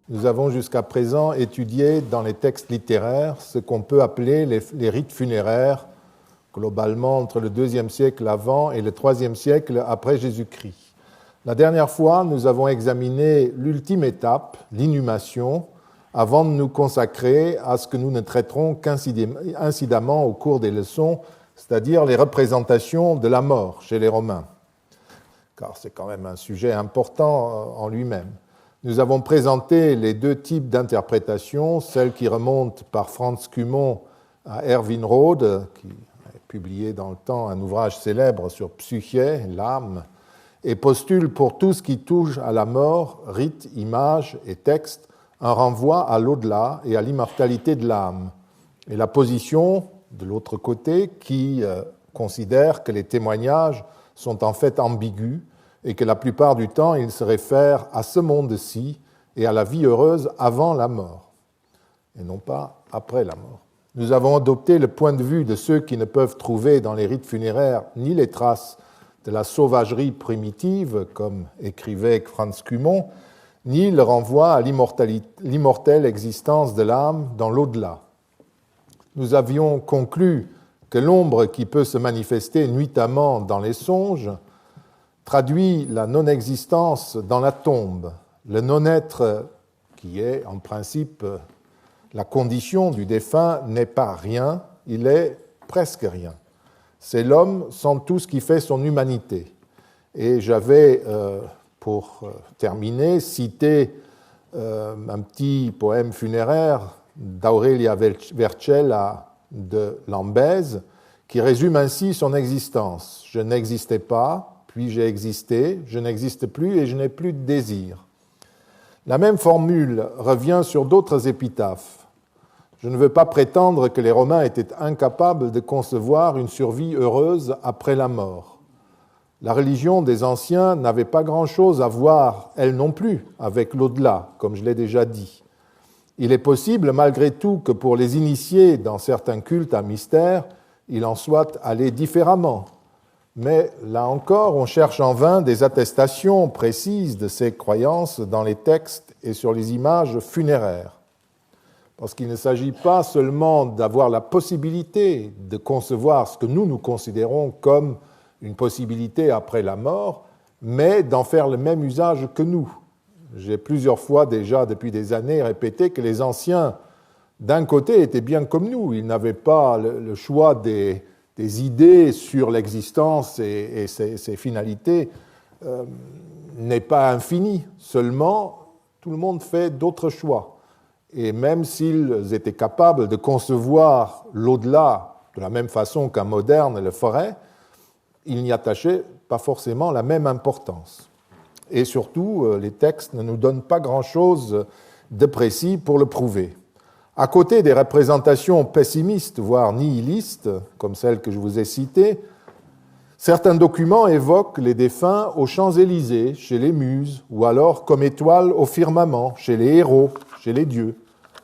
nous avons jusqu'à présent étudié dans les textes littéraires ce qu'on peut appeler les rites funéraires, globalement entre le IIe siècle avant et le IIIe siècle après Jésus-Christ. La dernière fois, nous avons examiné l'ultime étape, l'inhumation, avant de nous consacrer à ce que nous ne traiterons qu'incidemment au cours des leçons, c'est-à-dire les représentations de la mort chez les Romains, car c'est quand même un sujet important en lui-même. Nous avons présenté les deux types d'interprétations, celle qui remonte par Franz Cumont à Erwin Rode, qui a publié dans le temps un ouvrage célèbre sur Psyché, l'âme, et postule pour tout ce qui touche à la mort, rite, image et texte, un renvoi à l'au-delà et à l'immortalité de l'âme. Et la position, de l'autre côté, qui considère que les témoignages sont en fait ambigus et que la plupart du temps, ils se réfèrent à ce monde-ci et à la vie heureuse avant la mort, et non pas après la mort. Nous avons adopté le point de vue de ceux qui ne peuvent trouver dans les rites funéraires ni les traces de la sauvagerie primitive, comme écrivait Franz Cumont, ni le renvoi à l'immortelle existence de l'âme dans l'au-delà. Nous avions conclu que l'ombre qui peut se manifester nuitamment dans les songes traduit la non-existence dans la tombe, le non-être qui est en principe la condition du défunt n'est pas rien, il est presque rien. C'est l'homme sans tout ce qui fait son humanité. Et j'avais, pour terminer, cité un petit poème funéraire d'Aurelia Vercella de Lambèse, qui résume ainsi son existence. Je n'existais pas, puis j'ai existé, je n'existe plus et je n'ai plus de désir. La même formule revient sur d'autres épitaphes. Je ne veux pas prétendre que les Romains étaient incapables de concevoir une survie heureuse après la mort. La religion des anciens n'avait pas grand-chose à voir, elle non plus, avec l'au-delà, comme je l'ai déjà dit. Il est possible, malgré tout, que pour les initiés dans certains cultes à mystère, il en soit allé différemment. Mais là encore, on cherche en vain des attestations précises de ces croyances dans les textes et sur les images funéraires. Parce qu'il ne s'agit pas seulement d'avoir la possibilité de concevoir ce que nous considérons comme une possibilité après la mort, mais d'en faire le même usage que nous. J'ai plusieurs fois déjà, depuis des années, répété que les anciens, d'un côté, étaient bien comme nous. Ils n'avaient pas le choix des idées sur l'existence et ses finalités n'est pas infini. Seulement, tout le monde fait d'autres choix. Et même s'ils étaient capables de concevoir l'au-delà de la même façon qu'un moderne le ferait, ils n'y attachaient pas forcément la même importance. Et surtout, les textes ne nous donnent pas grand-chose de précis pour le prouver. À côté des représentations pessimistes, voire nihilistes, comme celles que je vous ai citées, certains documents évoquent les défunts aux Champs-Élysées, chez les Muses, ou alors comme étoiles au firmament, chez les héros, chez les dieux,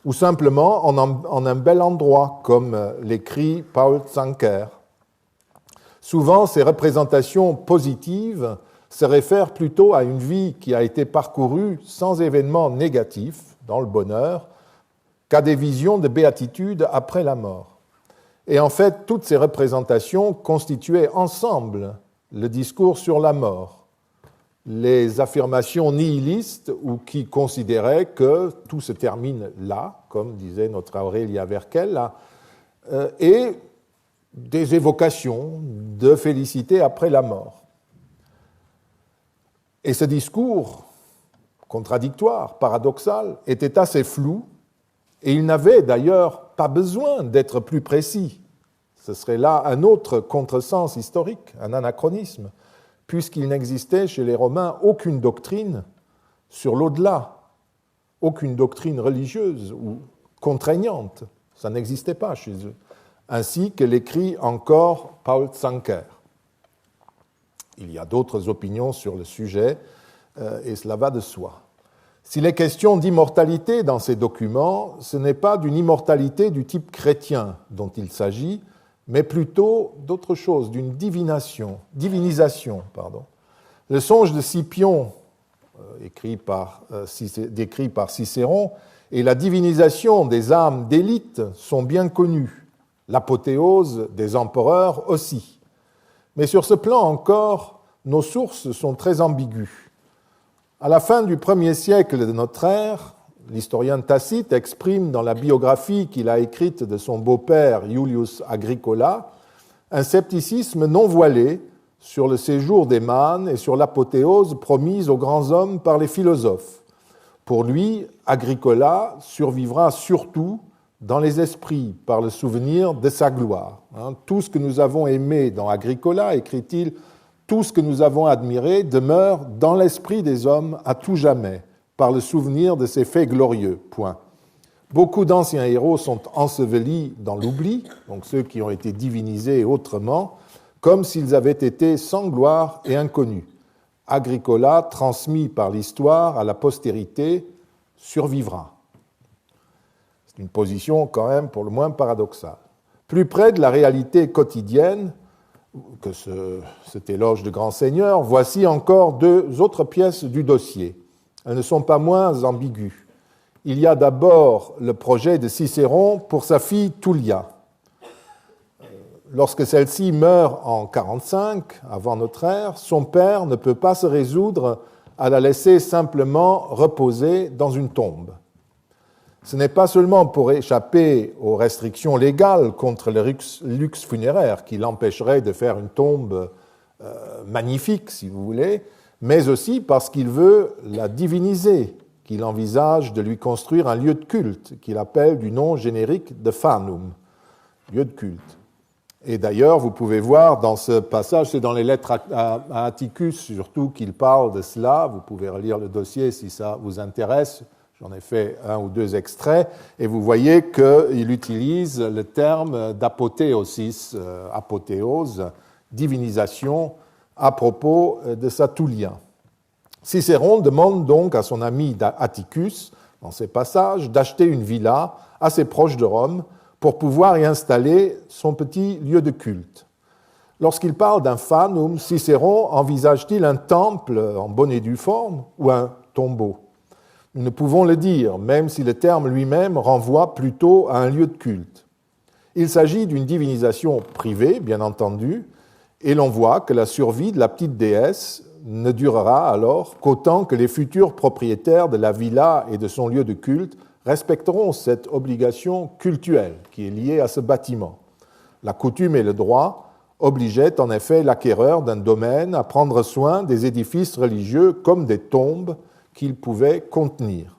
ou simplement en un bel endroit, comme l'écrit Paul Zanker. Souvent, ces représentations positives se réfèrent plutôt à une vie qui a été parcourue sans événements négatifs, dans le bonheur, qu'à des visions de béatitude après la mort. Et en fait, toutes ces représentations constituaient ensemble le discours sur la mort. Les affirmations nihilistes ou qui considéraient que tout se termine là, comme disait notre Aurelia Vercella, et des évocations de félicité après la mort. Et ce discours contradictoire, paradoxal, était assez flou, et il n'avait d'ailleurs pas besoin d'être plus précis. Ce serait là un autre contresens historique, un anachronisme, puisqu'il n'existait chez les Romains aucune doctrine sur l'au-delà, aucune doctrine religieuse ou contraignante. Ça n'existait pas chez eux. Ainsi que l'écrit encore Paul Zanker. Il y a d'autres opinions sur le sujet, et cela va de soi. S'il est question d'immortalité dans ces documents, ce n'est pas d'une immortalité du type chrétien dont il s'agit, mais plutôt d'autre chose, d'une divinisation. Le songe de Scipion décrit par Cicéron, et la divinisation des âmes d'élite sont bien connues, l'apothéose des empereurs aussi. Mais sur ce plan encore, nos sources sont très ambiguës. À la fin du 1er siècle de notre ère, l'historien Tacite exprime dans la biographie qu'il a écrite de son beau-père Iulius Agricola un scepticisme non voilé sur le séjour des mânes et sur l'apothéose promise aux grands hommes par les philosophes. Pour lui, Agricola survivra surtout dans les esprits par le souvenir de sa gloire. Tout ce que nous avons aimé dans Agricola, écrit-il, tout ce que nous avons admiré demeure dans l'esprit des hommes à tout jamais, par le souvenir de ses faits glorieux. Point. Beaucoup d'anciens héros sont ensevelis dans l'oubli, donc ceux qui ont été divinisés autrement, comme s'ils avaient été sans gloire et inconnus. Agricola, transmis par l'histoire à la postérité, survivra. C'est une position quand même pour le moins paradoxale. Plus près de la réalité quotidienne que cet éloge de grand seigneur, voici encore deux autres pièces du dossier. Elles ne sont pas moins ambiguës. Il y a d'abord le projet de Cicéron pour sa fille Tullia. Lorsque celle-ci meurt en 45, avant notre ère, son père ne peut pas se résoudre à la laisser simplement reposer dans une tombe. Ce n'est pas seulement pour échapper aux restrictions légales contre le luxe funéraire qui l'empêcherait de faire une tombe magnifique, si vous voulez, mais aussi parce qu'il veut la diviniser, qu'il envisage de lui construire un lieu de culte qu'il appelle du nom générique de Fanum, lieu de culte. Et d'ailleurs, vous pouvez voir dans ce passage, c'est dans les lettres à Atticus surtout qu'il parle de cela, vous pouvez relire le dossier si ça vous intéresse, j'en ai fait un ou deux extraits, et vous voyez qu'il utilise le terme d'apothéosis, apothéose, divinisation, à propos de sa Tullia. Cicéron demande donc à son ami Atticus, dans ces passages, d'acheter une villa assez proche de Rome pour pouvoir y installer son petit lieu de culte. Lorsqu'il parle d'un fanum, Cicéron envisage-t-il un temple en bonne et due forme ou un tombeau ? Nous ne pouvons le dire, même si le terme lui-même renvoie plutôt à un lieu de culte. Il s'agit d'une divinisation privée, bien entendu, et l'on voit que la survie de la petite déesse ne durera alors qu'autant que les futurs propriétaires de la villa et de son lieu de culte respecteront cette obligation cultuelle qui est liée à ce bâtiment. La coutume et le droit obligeaient en effet l'acquéreur d'un domaine à prendre soin des édifices religieux comme des tombes qu'ils pouvaient contenir.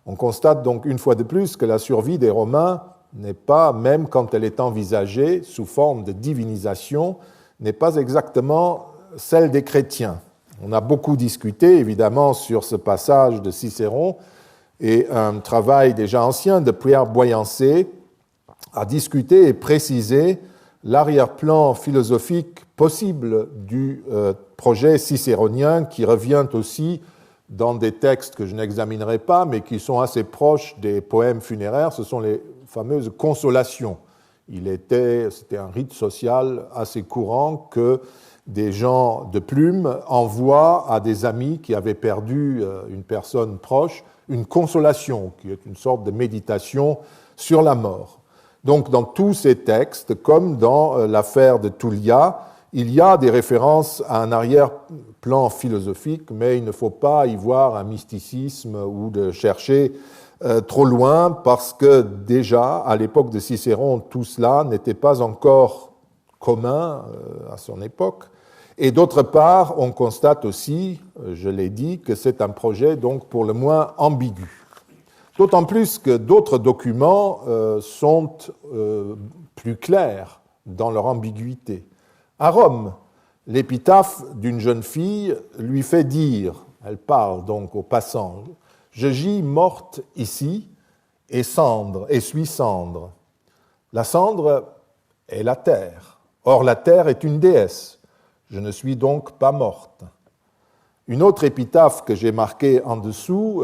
On constate donc une fois de plus que la survie des Romains n'est pas, même quand elle est envisagée sous forme de divinisation, n'est pas exactement celle des chrétiens. On a beaucoup discuté évidemment sur ce passage de Cicéron, et un travail déjà ancien de Pierre Boyancé a discuté et précisé l'arrière-plan philosophique possible du projet cicéronien qui revient aussi dans des textes que je n'examinerai pas, mais qui sont assez proches des poèmes funéraires. Ce sont les fameuses consolations. C'était un rite social assez courant que des gens de plume envoient à des amis qui avaient perdu une personne proche une consolation, qui est une sorte de méditation sur la mort. Donc, dans tous ces textes, comme dans l'affaire de Tullia, il y a des références à un arrière-plan philosophique, mais il ne faut pas y voir un mysticisme ou de chercher trop loin, parce que déjà, à l'époque de Cicéron, tout cela n'était pas encore commun à son époque. Et d'autre part, on constate aussi, je l'ai dit, que c'est un projet donc pour le moins ambigu. D'autant plus que d'autres documents sont plus clairs dans leur ambiguïté. À Rome, l'épitaphe d'une jeune fille lui fait dire, elle parle donc aux passants, « Je gis morte ici et suis cendre. » La cendre est la terre. Or, la terre est une déesse. Je ne suis donc pas morte. Une autre épitaphe que j'ai marquée en dessous,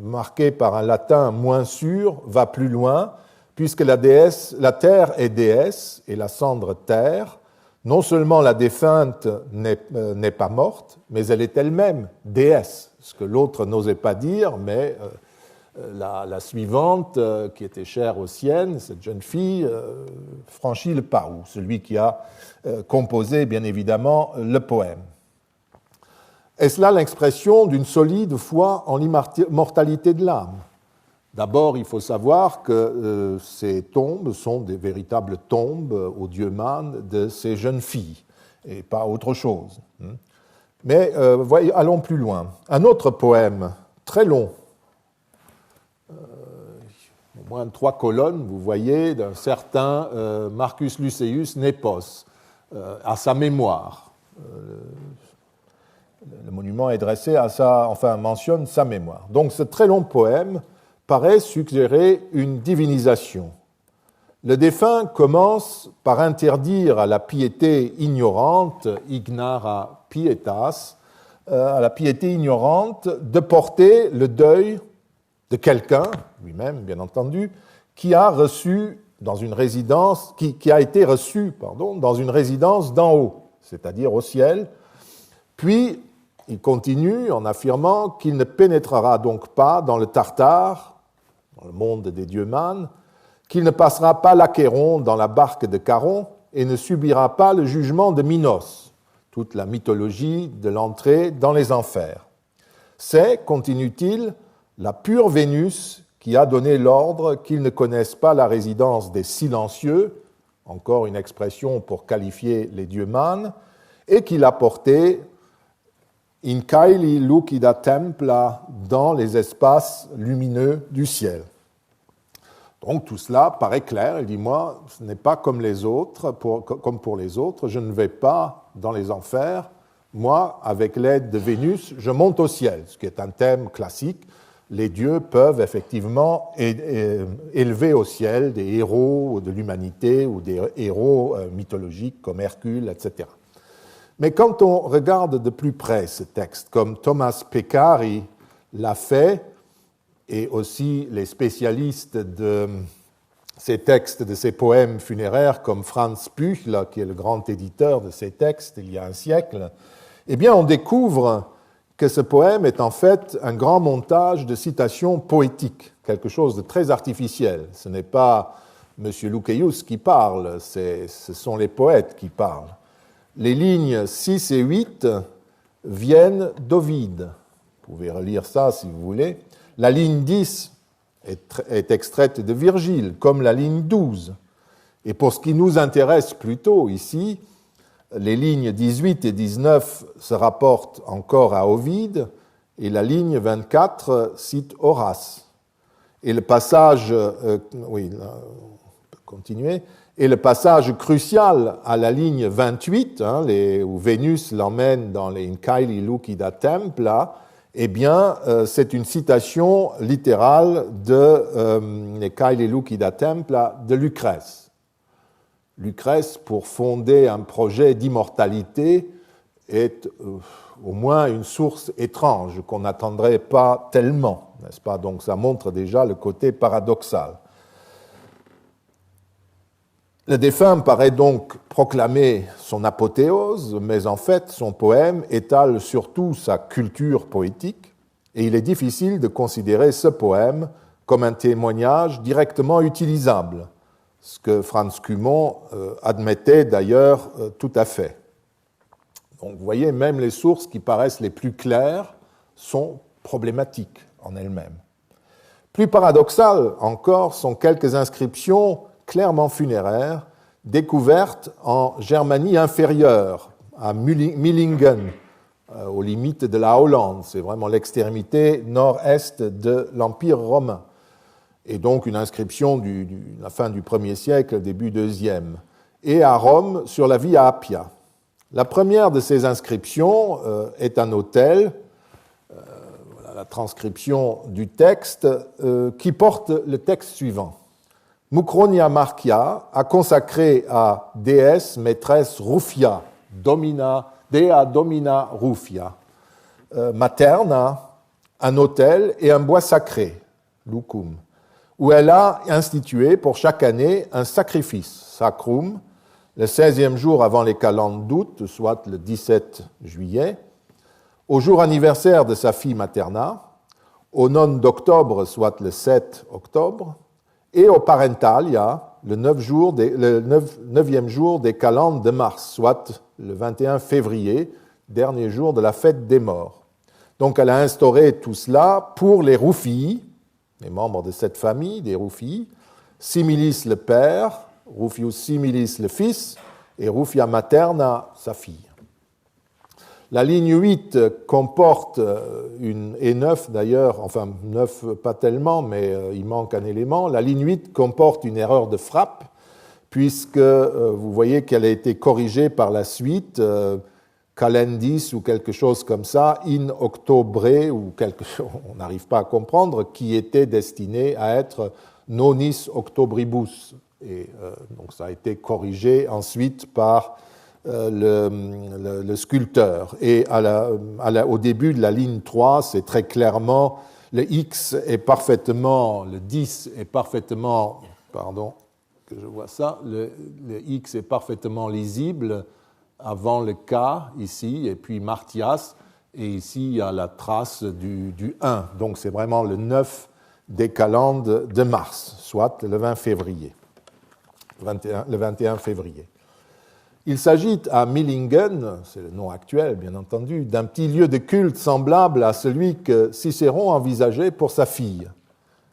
marquée par un latin moins sûr, va plus loin, puisque la terre est déesse et la cendre terre. Non seulement la défunte n'est pas morte, mais elle est elle-même déesse ce que l'autre n'osait pas dire, mais la suivante, qui était chère aux siennes, cette jeune fille, franchit le pas, ou celui qui a composé, bien évidemment, le poème. Est-ce là l'expression d'une solide foi en l'immortalité de l'âme? D'abord, il faut savoir que ces tombes sont des véritables tombes aux dieux mânes de ces jeunes filles, et pas autre chose. Mais allons plus loin. Un autre poème, très long, au moins 3 colonnes, vous voyez, d'un certain Marcus Luceius Nepos, à sa mémoire. Le monument est dressé mentionne sa mémoire. Donc ce très long poème paraît suggérer une divinisation. Le défunt commence par interdire à la piété ignorante, ignara pietas, à la piété ignorante de porter le deuil de quelqu'un, lui-même bien entendu, qui a été reçu dans une résidence d'en haut, c'est-à-dire au ciel. Puis il continue en affirmant qu'il ne pénétrera donc pas dans le Tartare, dans le monde des dieux mânes, qu'il ne passera pas l'Achéron dans la barque de Charon et ne subira pas le jugement de Minos, toute la mythologie de l'entrée dans les enfers. C'est, continue-t-il, la pure Vénus qui a donné l'ordre qu'ils ne connaissent pas la résidence des silencieux, encore une expression pour qualifier les dieux mânes, et qui l'a porté in caeli lucida templa, dans les espaces lumineux du ciel. Donc tout cela paraît clair. Il dit, moi, ce n'est pas comme les autres, comme pour les autres, je ne vais pas dans les enfers. Moi, avec l'aide de Vénus, je monte au ciel, ce qui est un thème classique. Les dieux peuvent effectivement élever au ciel des héros de l'humanité ou des héros mythologiques comme Hercule, etc. Mais quand on regarde de plus près ce texte, comme Thomas Peccari l'a fait, et aussi les spécialistes de ces textes, de ces poèmes funéraires, comme Franz Büchler, qui est le grand éditeur de ces textes il y a un siècle, eh bien on découvre que ce poème est en fait un grand montage de citations poétiques, quelque chose de très artificiel. Ce n'est pas M. Luceius qui parle, ce sont les poètes qui parlent. Les lignes 6 et 8 viennent d'Ovide. Vous pouvez relire ça si vous voulez. La ligne 10 est extraite de Virgile, comme la ligne 12. Et pour ce qui nous intéresse plutôt ici, les lignes 18 et 19 se rapportent encore à Ovide, et la ligne 24 cite Horace. Et le passage, on peut continuer. Et le passage crucial à la ligne 28, où Vénus l'emmène dans les In caeli lucida templa, eh bien, c'est une citation littérale de les caeli lucida templa de Lucrèce. Lucrèce, pour fonder un projet d'immortalité, est au moins une source étrange qu'on n'attendrait pas tellement, n'est-ce pas? Donc ça montre déjà le côté paradoxal. Le défunt paraît donc proclamer son apothéose, mais en fait, son poème étale surtout sa culture poétique, et il est difficile de considérer ce poème comme un témoignage directement utilisable, ce que Franz Cumont admettait d'ailleurs tout à fait. Donc vous voyez, même les sources qui paraissent les plus claires sont problématiques en elles-mêmes. Plus paradoxales encore sont quelques inscriptions clairement funéraires, découvertes en Germanie inférieure, à Millingen, aux limites de la Hollande. C'est vraiment l'extrémité nord-est de l'Empire romain. Et donc une inscription de la fin du 1er siècle, début 2e. Et à Rome, sur la Via Appia. La première de ces inscriptions est un autel, voilà la transcription du texte, qui porte le texte suivant. Mucronia Marcia a consacré à déesse maîtresse Rufia, Dea Domina Rufia, Materna, un autel et un bois sacré, Lucum, où elle a institué pour chaque année un sacrifice, Sacrum, le 16e jour avant les calendes d'août, soit le 17 juillet, au jour anniversaire de sa fille Materna, au non d'octobre, soit le 7 octobre, et au Parentalia, le 9e jour des calendes de mars, soit le 21 février, dernier jour de la fête des morts. Donc elle a instauré tout cela pour les Rufii, les membres de cette famille, des Rufii, Similis le père, Rufius Similis le fils, et Rufia Materna sa fille. La ligne 8 comporte et 9 d'ailleurs, enfin 9 pas tellement, mais il manque un élément. La ligne 8 comporte une erreur de frappe, puisque vous voyez qu'elle a été corrigée par la suite, calendis ou quelque chose comme ça, in octobre ou quelque chose, on n'arrive pas à comprendre, qui était destiné à être nonis octobribus. Et donc ça a été corrigé ensuite par le sculpteur. Et au début de la ligne 3, c'est très clairement, le X est parfaitement, le 10 est parfaitement, pardon, que je vois ça, le X est parfaitement lisible avant le K ici, et puis Martias, et ici il y a la trace du 1. Donc c'est vraiment le 9 des calendes de mars, soit le 20 février, le 21 février. Il s'agit à Millingen, c'est le nom actuel bien entendu, d'un petit lieu de culte semblable à celui que Cicéron envisageait pour sa fille,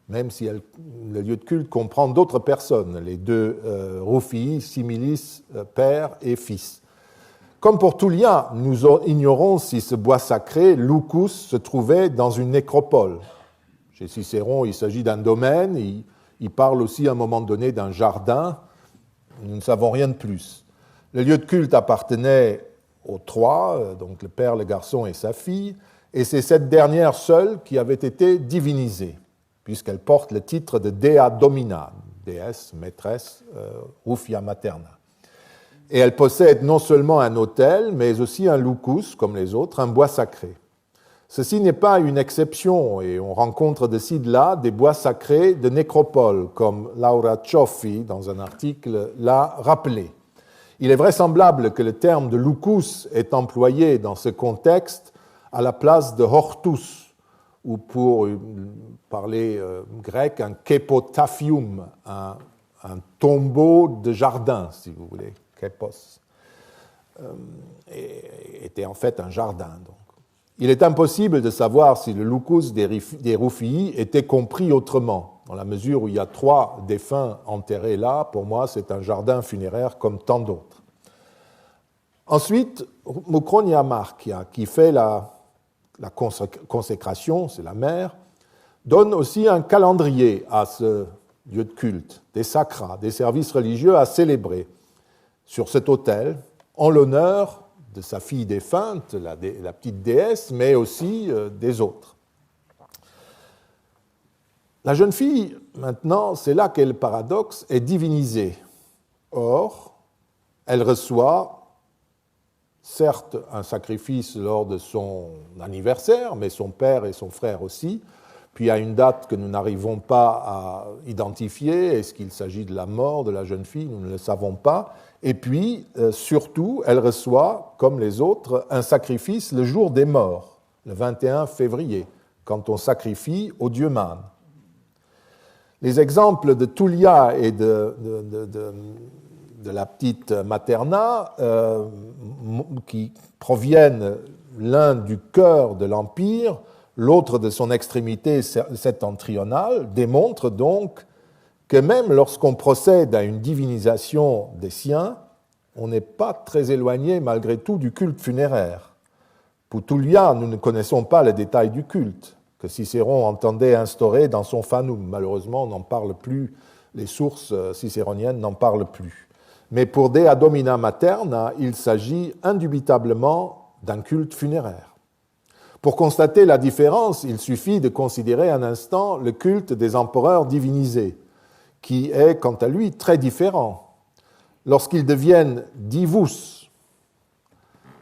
même si le lieu de culte comprend d'autres personnes, les deux Rufii, Similis, père et fils. Comme pour Tullia, nous ignorons si ce bois sacré, Lucus, se trouvait dans une nécropole. Chez Cicéron, il s'agit d'un domaine, il parle aussi à un moment donné d'un jardin, nous ne savons rien de plus. Le lieu de culte appartenait aux trois, donc le père, le garçon et sa fille, et c'est cette dernière seule qui avait été divinisée, puisqu'elle porte le titre de Dea Domina, déesse, maîtresse, Rufia Materna. Et elle possède non seulement un autel, mais aussi un lucus, comme les autres, un bois sacré. Ceci n'est pas une exception, et on rencontre de ci de là des bois sacrés de nécropole, comme Laura Cioffi, dans un article, l'a rappelé. Il est vraisemblable que le terme de lucus est employé dans ce contexte à la place de hortus, ou pour parler grec, un kepotaphium, un tombeau de jardin, si vous voulez. Kepos, était en fait un jardin. Donc. Il est impossible de savoir si le lucus des Rufii était compris autrement. Dans la mesure où il y a 3 défunts enterrés là, pour moi, c'est un jardin funéraire comme tant d'autres. Ensuite, Mucronia Marcia, qui fait la consécration, c'est la mère, donne aussi un calendrier à ce lieu de culte, des sacras, des services religieux à célébrer sur cet autel, en l'honneur de sa fille défunte, la petite déesse, mais aussi des autres. La jeune fille, maintenant, c'est là qu'est le paradoxe, est divinisée. Or, elle reçoit, certes, un sacrifice lors de son anniversaire, mais son père et son frère aussi, puis à une date que nous n'arrivons pas à identifier, est-ce qu'il s'agit de la mort de la jeune fille, nous ne le savons pas, et puis, surtout, elle reçoit, comme les autres, un sacrifice le jour des morts, le 21 février, quand on sacrifie au dieu Man. Les exemples de Tullia et de la petite Materna, qui proviennent l'un du cœur de l'Empire, l'autre de son extrémité septentrionale, démontrent donc que même lorsqu'on procède à une divinisation des siens, on n'est pas très éloigné malgré tout du culte funéraire. Pour Tullia, nous ne connaissons pas les détails du culte que Cicéron entendait instaurer dans son Fanum. Malheureusement, on n'en parle plus, les sources cicéroniennes n'en parlent plus. Mais pour Dea Domina Materna, il s'agit indubitablement d'un culte funéraire. Pour constater la différence, il suffit de considérer un instant le culte des empereurs divinisés, qui est, quant à lui, très différent. Lorsqu'ils deviennent divus,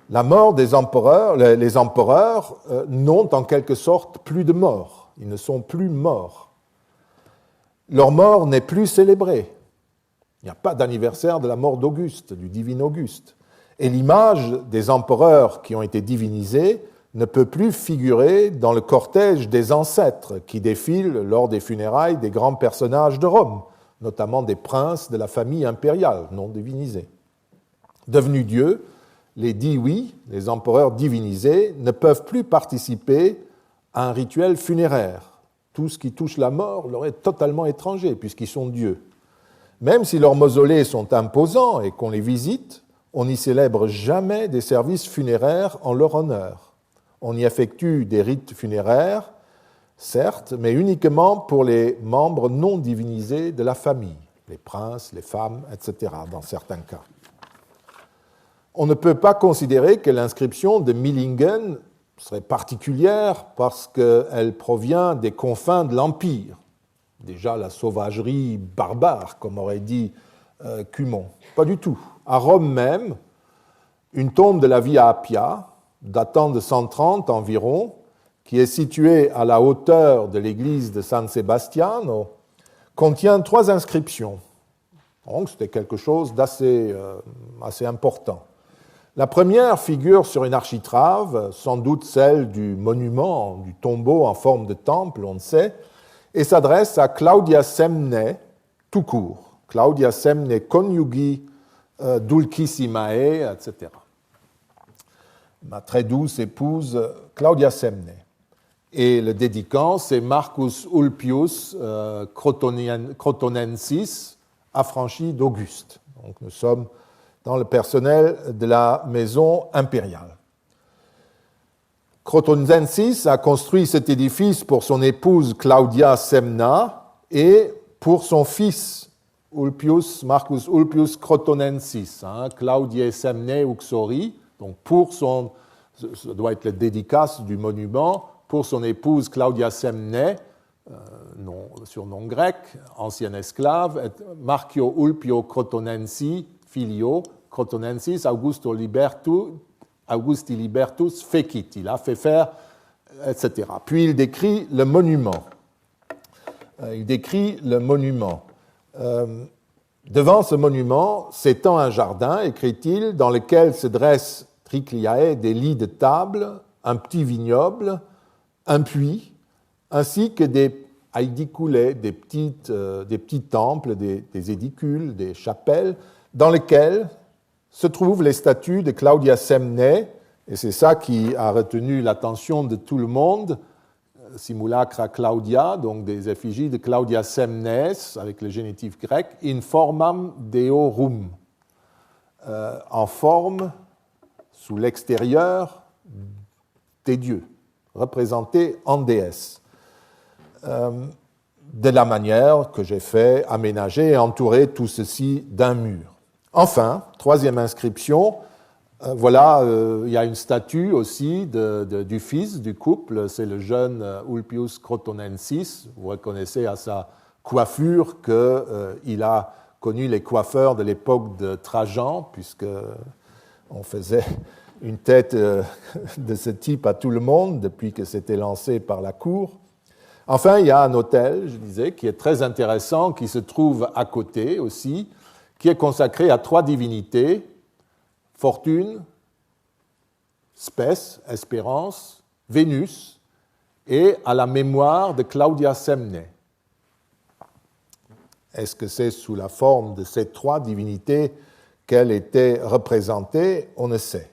la mort des empereurs, les empereurs n'ont en quelque sorte plus de mort. Ils ne sont plus morts. Leur mort n'est plus célébrée. Il n'y a pas d'anniversaire de la mort d'Auguste, du divin Auguste. Et l'image des empereurs qui ont été divinisés ne peut plus figurer dans le cortège des ancêtres qui défilent lors des funérailles des grands personnages de Rome, notamment des princes de la famille impériale non divinisés. Devenus dieux, les diwi, les empereurs divinisés, ne peuvent plus participer à un rituel funéraire. Tout ce qui touche la mort leur est totalement étranger, puisqu'ils sont dieux. Même si leurs mausolées sont imposants et qu'on les visite, on n'y célèbre jamais des services funéraires en leur honneur. On y effectue des rites funéraires, certes, mais uniquement pour les membres non divinisés de la famille, les princes, les femmes, etc., dans certains cas. On ne peut pas considérer que l'inscription de Millingen serait particulière parce qu'elle provient des confins de l'Empire. Déjà la sauvagerie barbare, comme aurait dit Cumont. Pas du tout. À Rome même, une tombe de la Via Appia, datant de 130 environ, qui est située à la hauteur de l'église de San Sebastiano, contient 3 inscriptions. Donc c'était quelque chose d'assez assez important. La première figure sur une architrave, sans doute celle du monument, du tombeau en forme de temple, on ne sait, et s'adresse à Claudia Semne, tout court. Claudia Semne coniugi dulcissimae, etc. Ma très douce épouse Claudia Semne. Et le dédicant, c'est Marcus Ulpius Crotonensis, affranchi d'Auguste. Donc nous sommes dans le personnel de la maison impériale. Crotonensis a construit cet édifice pour son épouse Claudia Semna et pour son fils Marcus Ulpius Crotonensis, Claudiae Semnae Uxori, donc pour son, ça doit être le dédicace du monument, pour son épouse Claudia Semnae, surnom grec, ancien esclave, et Marcio Ulpio Crotonensi, filio, Crotonensis Augusti Libertus fecit, il a fait faire, etc. Puis il décrit le monument. Devant ce monument s'étend un jardin, écrit-il, dans lequel se dressent tricliae, des lits de table, un petit vignoble, un puits, ainsi que des aediculés, des petits temples, des édicules, des chapelles, dans lesquels se trouvent les statues de Claudia Semnae, et c'est ça qui a retenu l'attention de tout le monde, simulacra Claudia, donc des effigies de Claudia Semnes, avec le génitif grec, in formam deorum, en forme, sous l'extérieur, des dieux, représentés en déesse. De la manière que j'ai fait aménager et entourer tout ceci d'un mur. Enfin, troisième inscription, il y a une statue aussi du fils du couple, c'est le jeune Ulpius Crotonensis. Vous reconnaissez à sa coiffure qu'il a connu les coiffeurs de l'époque de Trajan, puisqu'on faisait une tête de ce type à tout le monde depuis que c'était lancé par la cour. Enfin, il y a un autel, je disais, qui est très intéressant, qui se trouve à côté aussi, qui est consacré à 3 divinités, Fortune, Spes, Espérance, Vénus, et à la mémoire de Claudia Semnae. Est-ce que c'est sous la forme de ces 3 divinités qu'elle était représentée? On ne sait.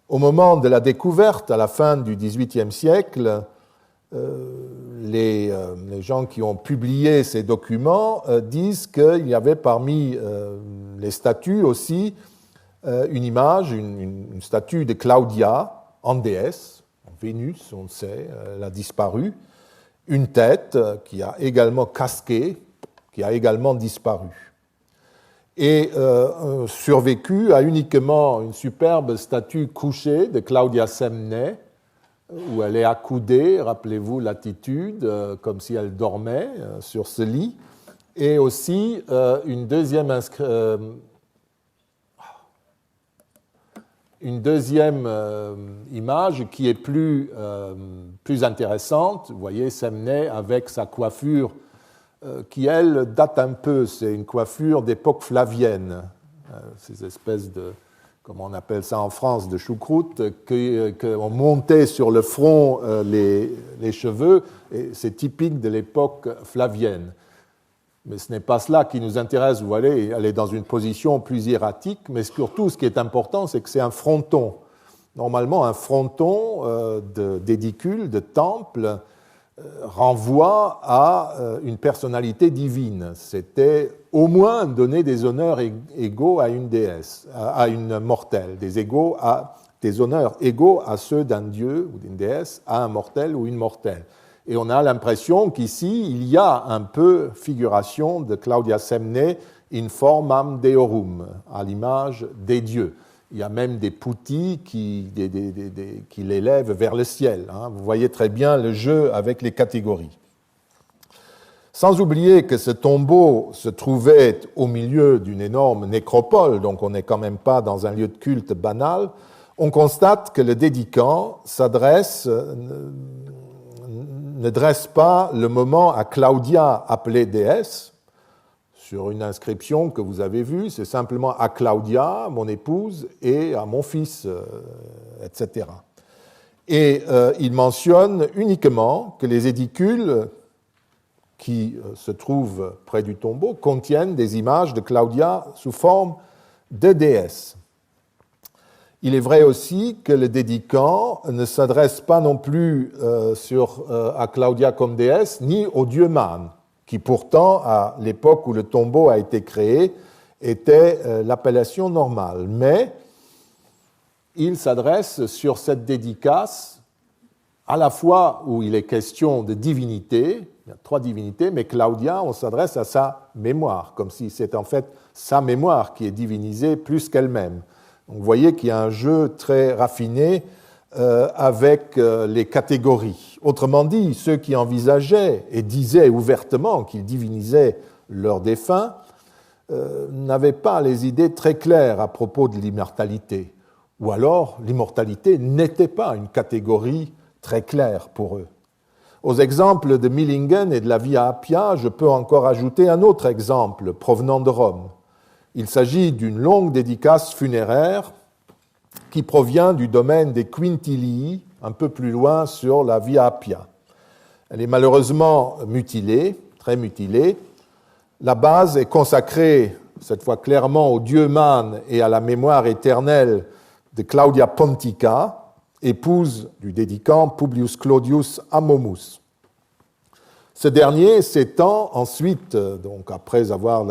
Au moment de la découverte, à la fin du XVIIIe siècle, les gens qui ont publié ces documents disent qu'il y avait parmi les statues aussi une image, une statue de Claudia en déesse, Vénus, on le sait, elle a disparu, une tête qui a également casqué, qui a également disparu. Et survécu a uniquement une superbe statue couchée de Claudia Semnae, où elle est accoudée, rappelez-vous l'attitude, comme si elle dormait sur ce lit, et aussi une deuxième image qui est plus intéressante. Vous voyez Semnae avec sa coiffure qui, elle, date un peu, c'est une coiffure d'époque flavienne, ces espèces de comme on appelle ça en France, de choucroute, qu'on montait sur le front les cheveux, et c'est typique de l'époque flavienne. Mais ce n'est pas cela qui nous intéresse, vous voyez, elle est dans une position plus hiératique, mais surtout ce qui est important, c'est que c'est un fronton. Normalement, un fronton d'édicule, de temple, renvoie à une personnalité divine. C'était au moins donner des honneurs égaux à une déesse, à une mortelle, des honneurs égaux à ceux d'un dieu ou d'une déesse, à un mortel ou une mortelle. Et on a l'impression qu'ici, il y a un peu figuration de Claudia Semne in formam deorum, à l'image des dieux. Il y a même des poutis qui l'élèvent vers le ciel. Vous voyez très bien le jeu avec les catégories. Sans oublier que ce tombeau se trouvait au milieu d'une énorme nécropole, donc on n'est quand même pas dans un lieu de culte banal, on constate que le dédicant ne dresse pas le moment à Claudia appelée déesse. Sur une inscription que vous avez vue, c'est simplement à Claudia, mon épouse, et à mon fils, etc. Et il mentionne uniquement que les édicules qui se trouvent près du tombeau contiennent des images de Claudia sous forme de déesse. Il est vrai aussi que le dédicant ne s'adresse pas non plus à Claudia comme déesse, ni au dieu Man, qui pourtant, à l'époque où le tombeau a été créé, était l'appellation normale. Mais il s'adresse sur cette dédicace à la fois où il est question de divinité, il y a 3 divinités, mais Claudia, on s'adresse à sa mémoire, comme si c'est en fait sa mémoire qui est divinisée plus qu'elle-même. Donc vous voyez qu'il y a un jeu très raffiné avec les catégories. Autrement dit, ceux qui envisageaient et disaient ouvertement qu'ils divinisaient leurs défunts n'avaient pas les idées très claires à propos de l'immortalité. Ou alors, l'immortalité n'était pas une catégorie très claire pour eux. Aux exemples de Millingen et de la Via Appia, je peux encore ajouter un autre exemple provenant de Rome. Il s'agit d'une longue dédicace funéraire qui provient du domaine des Quintilii, un peu plus loin sur la Via Appia. Elle est malheureusement mutilée, très mutilée. La base est consacrée, cette fois clairement au dieu Man et à la mémoire éternelle de Claudia Pontica, épouse du dédicant Publius Claudius Amomus. Ce dernier s'étend ensuite, donc après avoir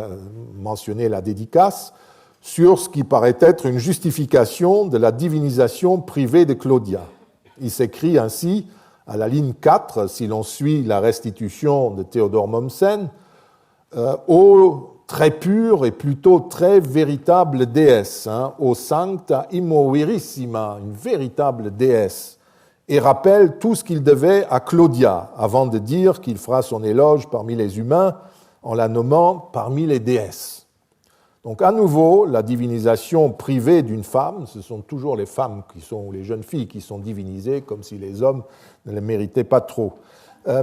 mentionné la dédicace, sur ce qui paraît être une justification de la divinisation privée de Claudia. Il s'écrit ainsi, à la ligne 4, si l'on suit la restitution de Théodore Mommsen, ô très pure et plutôt très véritable déesse, ô sancta immoverissima, une véritable déesse, et rappelle tout ce qu'il devait à Claudia, avant de dire qu'il fera son éloge parmi les humains en la nommant parmi les déesses. Donc à nouveau, la divinisation privée d'une femme, ce sont toujours les femmes ou les jeunes filles qui sont divinisées, comme si les hommes ne le méritaient pas trop.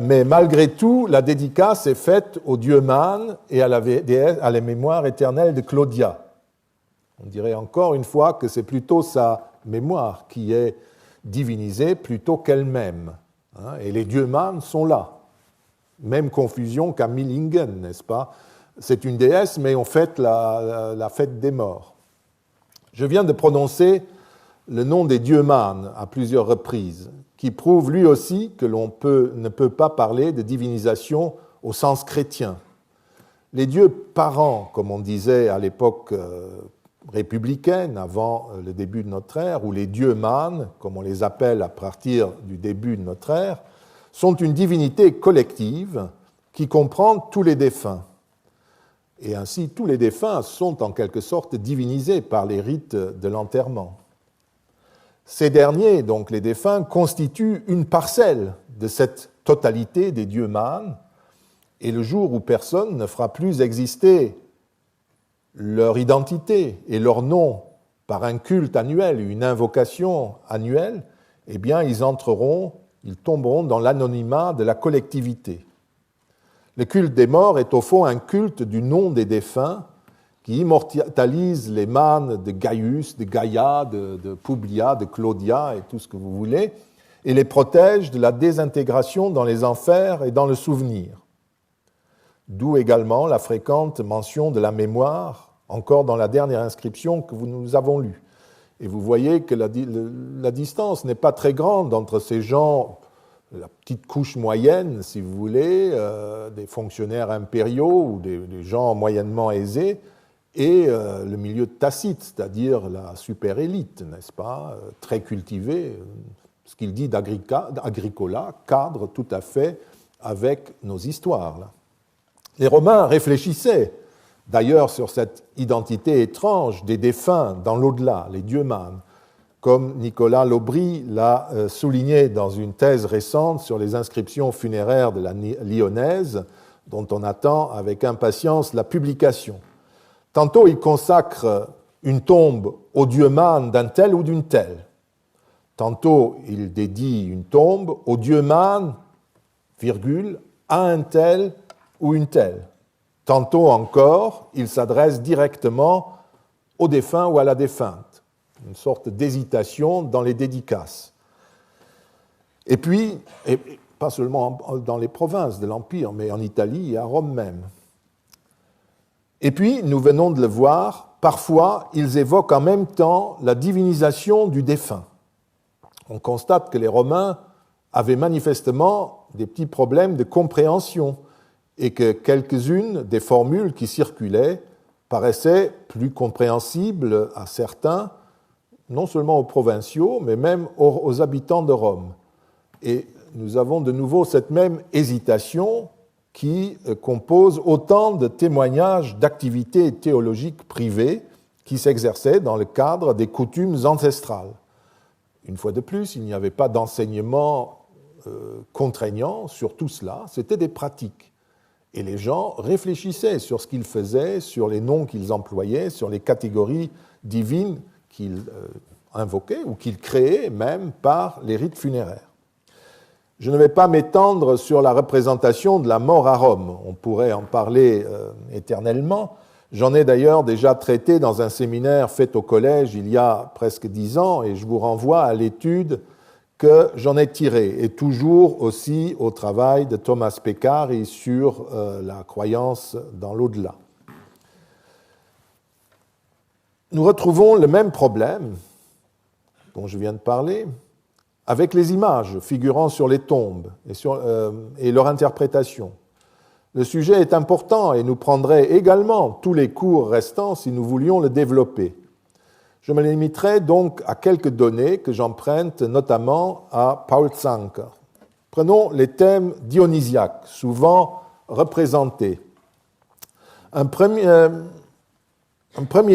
Mais malgré tout, la dédicace est faite au dieu Man et à la mémoire éternelle de Claudia. On dirait encore une fois que c'est plutôt sa mémoire qui est divinisée plutôt qu'elle-même. Et les dieux Man sont là. Même confusion qu'à Millingen, n'est-ce pas? C'est une déesse, mais on fête la fête des morts. Je viens de prononcer le nom des dieux Man à plusieurs reprises, qui prouve lui aussi que l'on ne peut pas parler de divinisation au sens chrétien. Les dieux parents, comme on disait à l'époque républicaine, avant le début de notre ère, ou les dieux Man, comme on les appelle à partir du début de notre ère, sont une divinité collective qui comprend tous les défunts. Et ainsi, tous les défunts sont en quelque sorte divinisés par les rites de l'enterrement. Ces derniers, donc les défunts, constituent une parcelle de cette totalité des dieux Man, et le jour où personne ne fera plus exister leur identité et leur nom par un culte annuel, une invocation annuelle, eh bien ils tomberont dans l'anonymat de la collectivité. Le culte des morts est au fond un culte du nom des défunts qui immortalise les mânes de Gaius, de Gaïa, de Publia, de Claudia et tout ce que vous voulez, et les protège de la désintégration dans les enfers et dans le souvenir. D'où également la fréquente mention de la mémoire, encore dans la dernière inscription que nous avons lue. Et vous voyez que la distance n'est pas très grande entre ces gens, la petite couche moyenne, si vous voulez, des fonctionnaires impériaux ou des gens moyennement aisés, et le milieu tacite, c'est-à-dire la super-élite, n'est-ce pas, très cultivée. Ce qu'il dit d'Agricola cadre tout à fait avec nos histoires, là. Les Romains réfléchissaient d'ailleurs sur cette identité étrange des défunts dans l'au-delà, les dieux mânes, comme Nicolas Lobry l'a souligné dans une thèse récente sur les inscriptions funéraires de la Lyonnaise, dont on attend avec impatience la publication. Tantôt il consacre une tombe au dieu mâne d'un tel ou d'une telle. Tantôt il dédie une tombe au dieu mâne, virgule, à un tel ou une telle. Tantôt encore, il s'adresse directement au défunt ou à la défunte. Une sorte d'hésitation dans les dédicaces. Et puis, et pas seulement dans les provinces de l'Empire, mais en Italie et à Rome même. Et puis, nous venons de le voir, parfois, ils évoquent en même temps la divinisation du défunt. On constate que les Romains avaient manifestement des petits problèmes de compréhension et que quelques-unes des formules qui circulaient paraissaient plus compréhensibles à certains, non seulement aux provinciaux, mais même aux habitants de Rome. Et nous avons de nouveau cette même hésitation qui compose autant de témoignages d'activités théologiques privées qui s'exerçaient dans le cadre des coutumes ancestrales. Une fois de plus, il n'y avait pas d'enseignement contraignant sur tout cela, c'était des pratiques. Et les gens réfléchissaient sur ce qu'ils faisaient, sur les noms qu'ils employaient, sur les catégories divines qu'ils invoquaient ou qu'ils créaient même par les rites funéraires. Je ne vais pas m'étendre sur la représentation de la mort à Rome. On pourrait en parler éternellement. J'en ai d'ailleurs déjà traité dans un séminaire fait au collège il y a presque 10 ans et je vous renvoie à l'étude que j'en ai tiré, et toujours aussi au travail de Thomas Peccari sur la croyance dans l'au-delà. Nous retrouvons le même problème dont je viens de parler avec les images figurant sur les tombes et leur interprétation. Le sujet est important et nous prendrait également tous les cours restants si nous voulions le développer. Je me limiterai donc à quelques données que j'emprunte notamment à Paul Zanker. Prenons les thèmes dionysiaques, souvent représentés. Un premier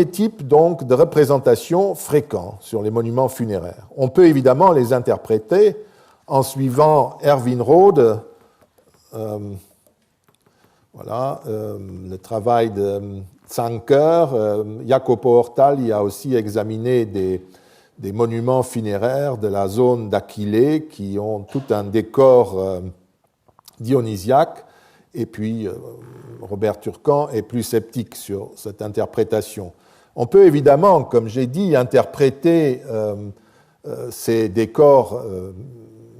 type donc de représentation fréquent sur les monuments funéraires. On peut évidemment les interpréter en suivant Erwin Rode, le travail de Zanker. Jacopo Ortali a aussi examiné des monuments funéraires de la zone d'Aquilée qui ont tout un décor dionysiaque, et puis Robert Turcan est plus sceptique sur cette interprétation. On peut évidemment, comme j'ai dit, interpréter ces décors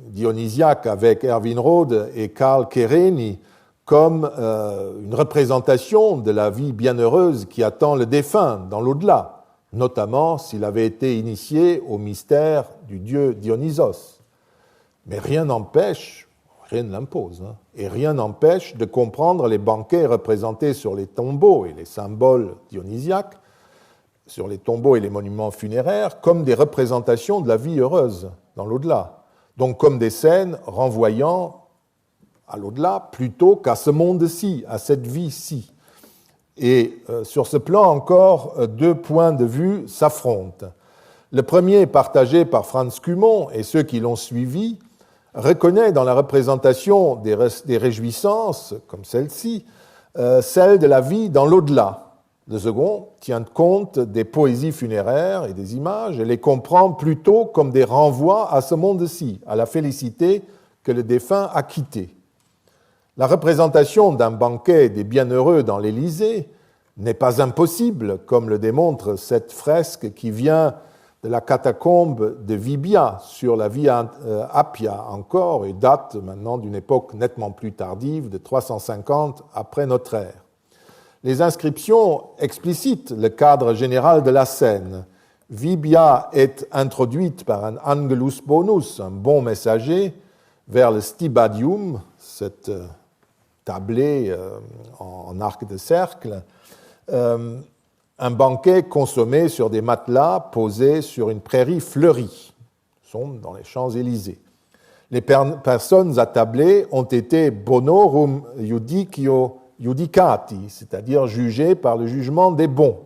dionysiaques avec Erwin Rode et Karl Kereni comme une représentation de la vie bienheureuse qui attend le défunt dans l'au-delà, notamment s'il avait été initié au mystère du dieu Dionysos. Mais rien n'empêche, rien ne l'impose, et rien n'empêche de comprendre les banquets représentés sur les tombeaux et les symboles dionysiaques, sur les tombeaux et les monuments funéraires, comme des représentations de la vie heureuse dans l'au-delà, donc comme des scènes renvoyant à l'au-delà plutôt qu'à ce monde-ci, à cette vie-ci. Et sur ce plan encore, deux points de vue s'affrontent. Le premier, partagé par Franz Cumont et ceux qui l'ont suivi, reconnaît dans la représentation des réjouissances, comme celle-ci, celle de la vie dans l'au-delà. Le second tient compte des poésies funéraires et des images et les comprend plutôt comme des renvois à ce monde-ci, à la félicité que le défunt a quittée. La représentation d'un banquet des bienheureux dans l'Élysée n'est pas impossible, comme le démontre cette fresque qui vient de la catacombe de Vibia sur la Via Appia encore et date maintenant d'une époque nettement plus tardive, de 350 après notre ère. Les inscriptions explicitent le cadre général de la scène. Vibia est introduite par un angelus bonus, un bon messager, vers le stibadium, cette tablée en arc de cercle, un banquet consommé sur des matelas posés sur une prairie fleurie. Nous sommes dans les Champs-Élysées. Les personnes attablées ont été bonorum judicio judicati, c'est-à-dire jugées par le jugement des bons.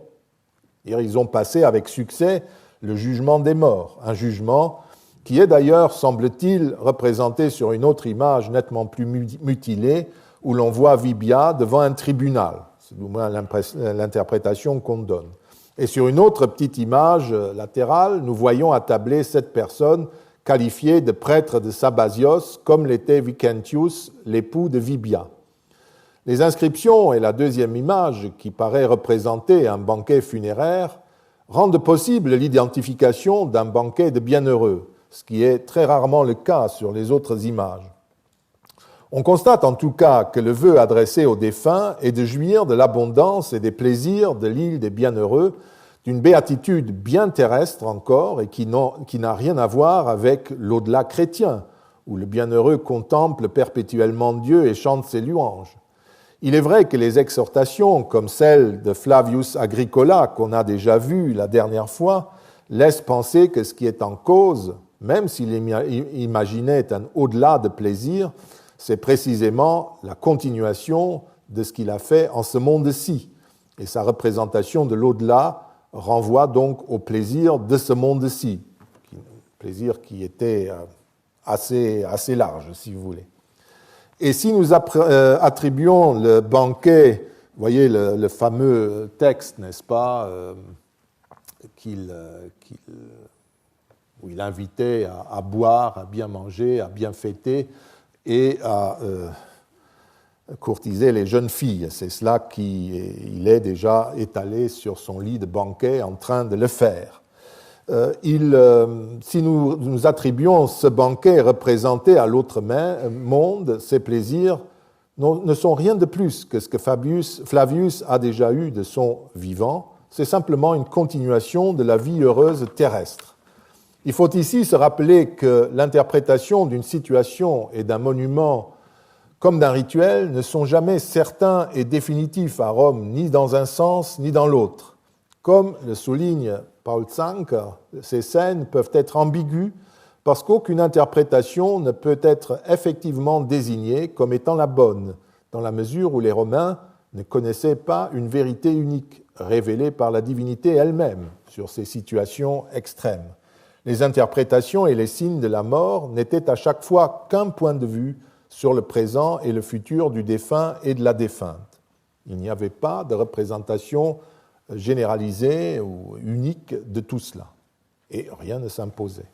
Ils ont passé avec succès le jugement des morts, un jugement qui est d'ailleurs, semble-t-il, représenté sur une autre image nettement plus mutilée, où l'on voit Vibia devant un tribunal. C'est du moins l'interprétation qu'on donne. Et sur une autre petite image latérale, nous voyons attablées 7 personnes qualifiées de prêtres de Sabasios, comme l'était Vicentius, l'époux de Vibia. Les inscriptions et la deuxième image, qui paraît représenter un banquet funéraire, rendent possible l'identification d'un banquet de bienheureux, ce qui est très rarement le cas sur les autres images. On constate en tout cas que le vœu adressé aux défunts est de jouir de l'abondance et des plaisirs de l'île des bienheureux, d'une béatitude bien terrestre encore et qui n'a rien à voir avec l'au-delà chrétien, où le bienheureux contemple perpétuellement Dieu et chante ses louanges. Il est vrai que les exhortations, comme celle de Flavius Agricola qu'on a déjà vues la dernière fois, laissent penser que ce qui est en cause, même s'il imaginait un au-delà de plaisir, c'est précisément la continuation de ce qu'il a fait en ce monde-ci. Et sa représentation de l'au-delà renvoie donc au plaisir de ce monde-ci, plaisir qui était assez large, si vous voulez. Et si nous attribuons le banquet, vous voyez le fameux texte, n'est-ce pas, où il invitait à boire, à bien manger, à bien fêter, et à courtiser les jeunes filles. C'est cela qu'il est déjà étalé sur son lit de banquet en train de le faire. Si nous attribuons ce banquet représenté à l'autre monde, ces plaisirs ne sont rien de plus que ce que Flavius a déjà eu de son vivant. C'est simplement une continuation de la vie heureuse terrestre. Il faut ici se rappeler que l'interprétation d'une situation et d'un monument comme d'un rituel ne sont jamais certains et définitifs à Rome, ni dans un sens ni dans l'autre. Comme le souligne Paul Zanker, ces scènes peuvent être ambiguës parce qu'aucune interprétation ne peut être effectivement désignée comme étant la bonne, dans la mesure où les Romains ne connaissaient pas une vérité unique, révélée par la divinité elle-même sur ces situations extrêmes. Les interprétations et les signes de la mort n'étaient à chaque fois qu'un point de vue sur le présent et le futur du défunt et de la défunte. Il n'y avait pas de représentation généralisée ou unique de tout cela, et rien ne s'imposait.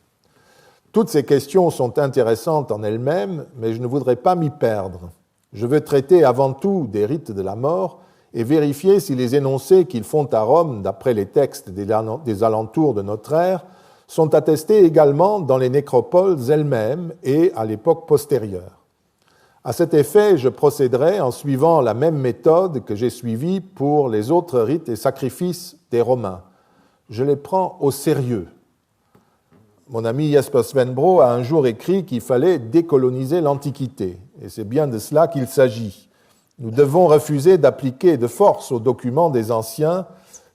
Toutes ces questions sont intéressantes en elles-mêmes, mais je ne voudrais pas m'y perdre. Je veux traiter avant tout des rites de la mort et vérifier si les énoncés qu'ils font à Rome, d'après les textes des alentours de notre ère, sont attestés également dans les nécropoles elles-mêmes et à l'époque postérieure. À cet effet, je procéderai en suivant la même méthode que j'ai suivie pour les autres rites et sacrifices des Romains. Je les prends au sérieux. Mon ami Jesper Svenbro a un jour écrit qu'il fallait décoloniser l'Antiquité, et c'est bien de cela qu'il s'agit. Nous devons refuser d'appliquer de force aux documents des anciens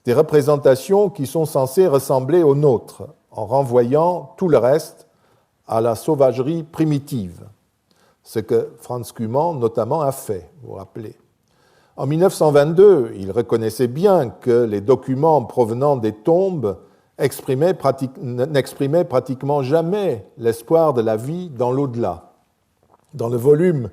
des représentations qui sont censées ressembler aux nôtres, en renvoyant tout le reste à la sauvagerie primitive, ce que Franz Cumann notamment a fait, vous vous rappelez. En 1922, il reconnaissait bien que les documents provenant des tombes n'exprimaient pratiquement jamais l'espoir de la vie dans l'au-delà. Dans le volume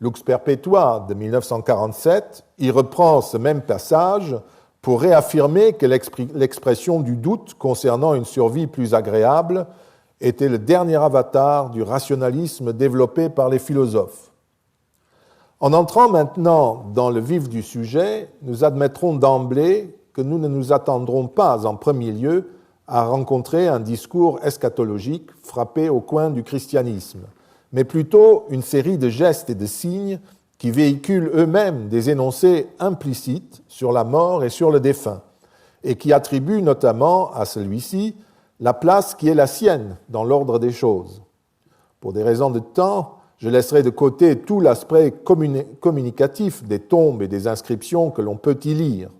Lux Perpetua de 1947, il reprend ce même passage pour réaffirmer que l'expression du doute concernant une survie plus agréable était le dernier avatar du rationalisme développé par les philosophes. En entrant maintenant dans le vif du sujet, nous admettrons d'emblée que nous ne nous attendrons pas en premier lieu à rencontrer un discours eschatologique frappé au coin du christianisme, mais plutôt une série de gestes et de signes qui véhiculent eux-mêmes des énoncés implicites sur la mort et sur le défunt, et qui attribuent notamment à celui-ci la place qui est la sienne dans l'ordre des choses. Pour des raisons de temps, je laisserai de côté tout l'aspect communicatif des tombes et des inscriptions que l'on peut y lire.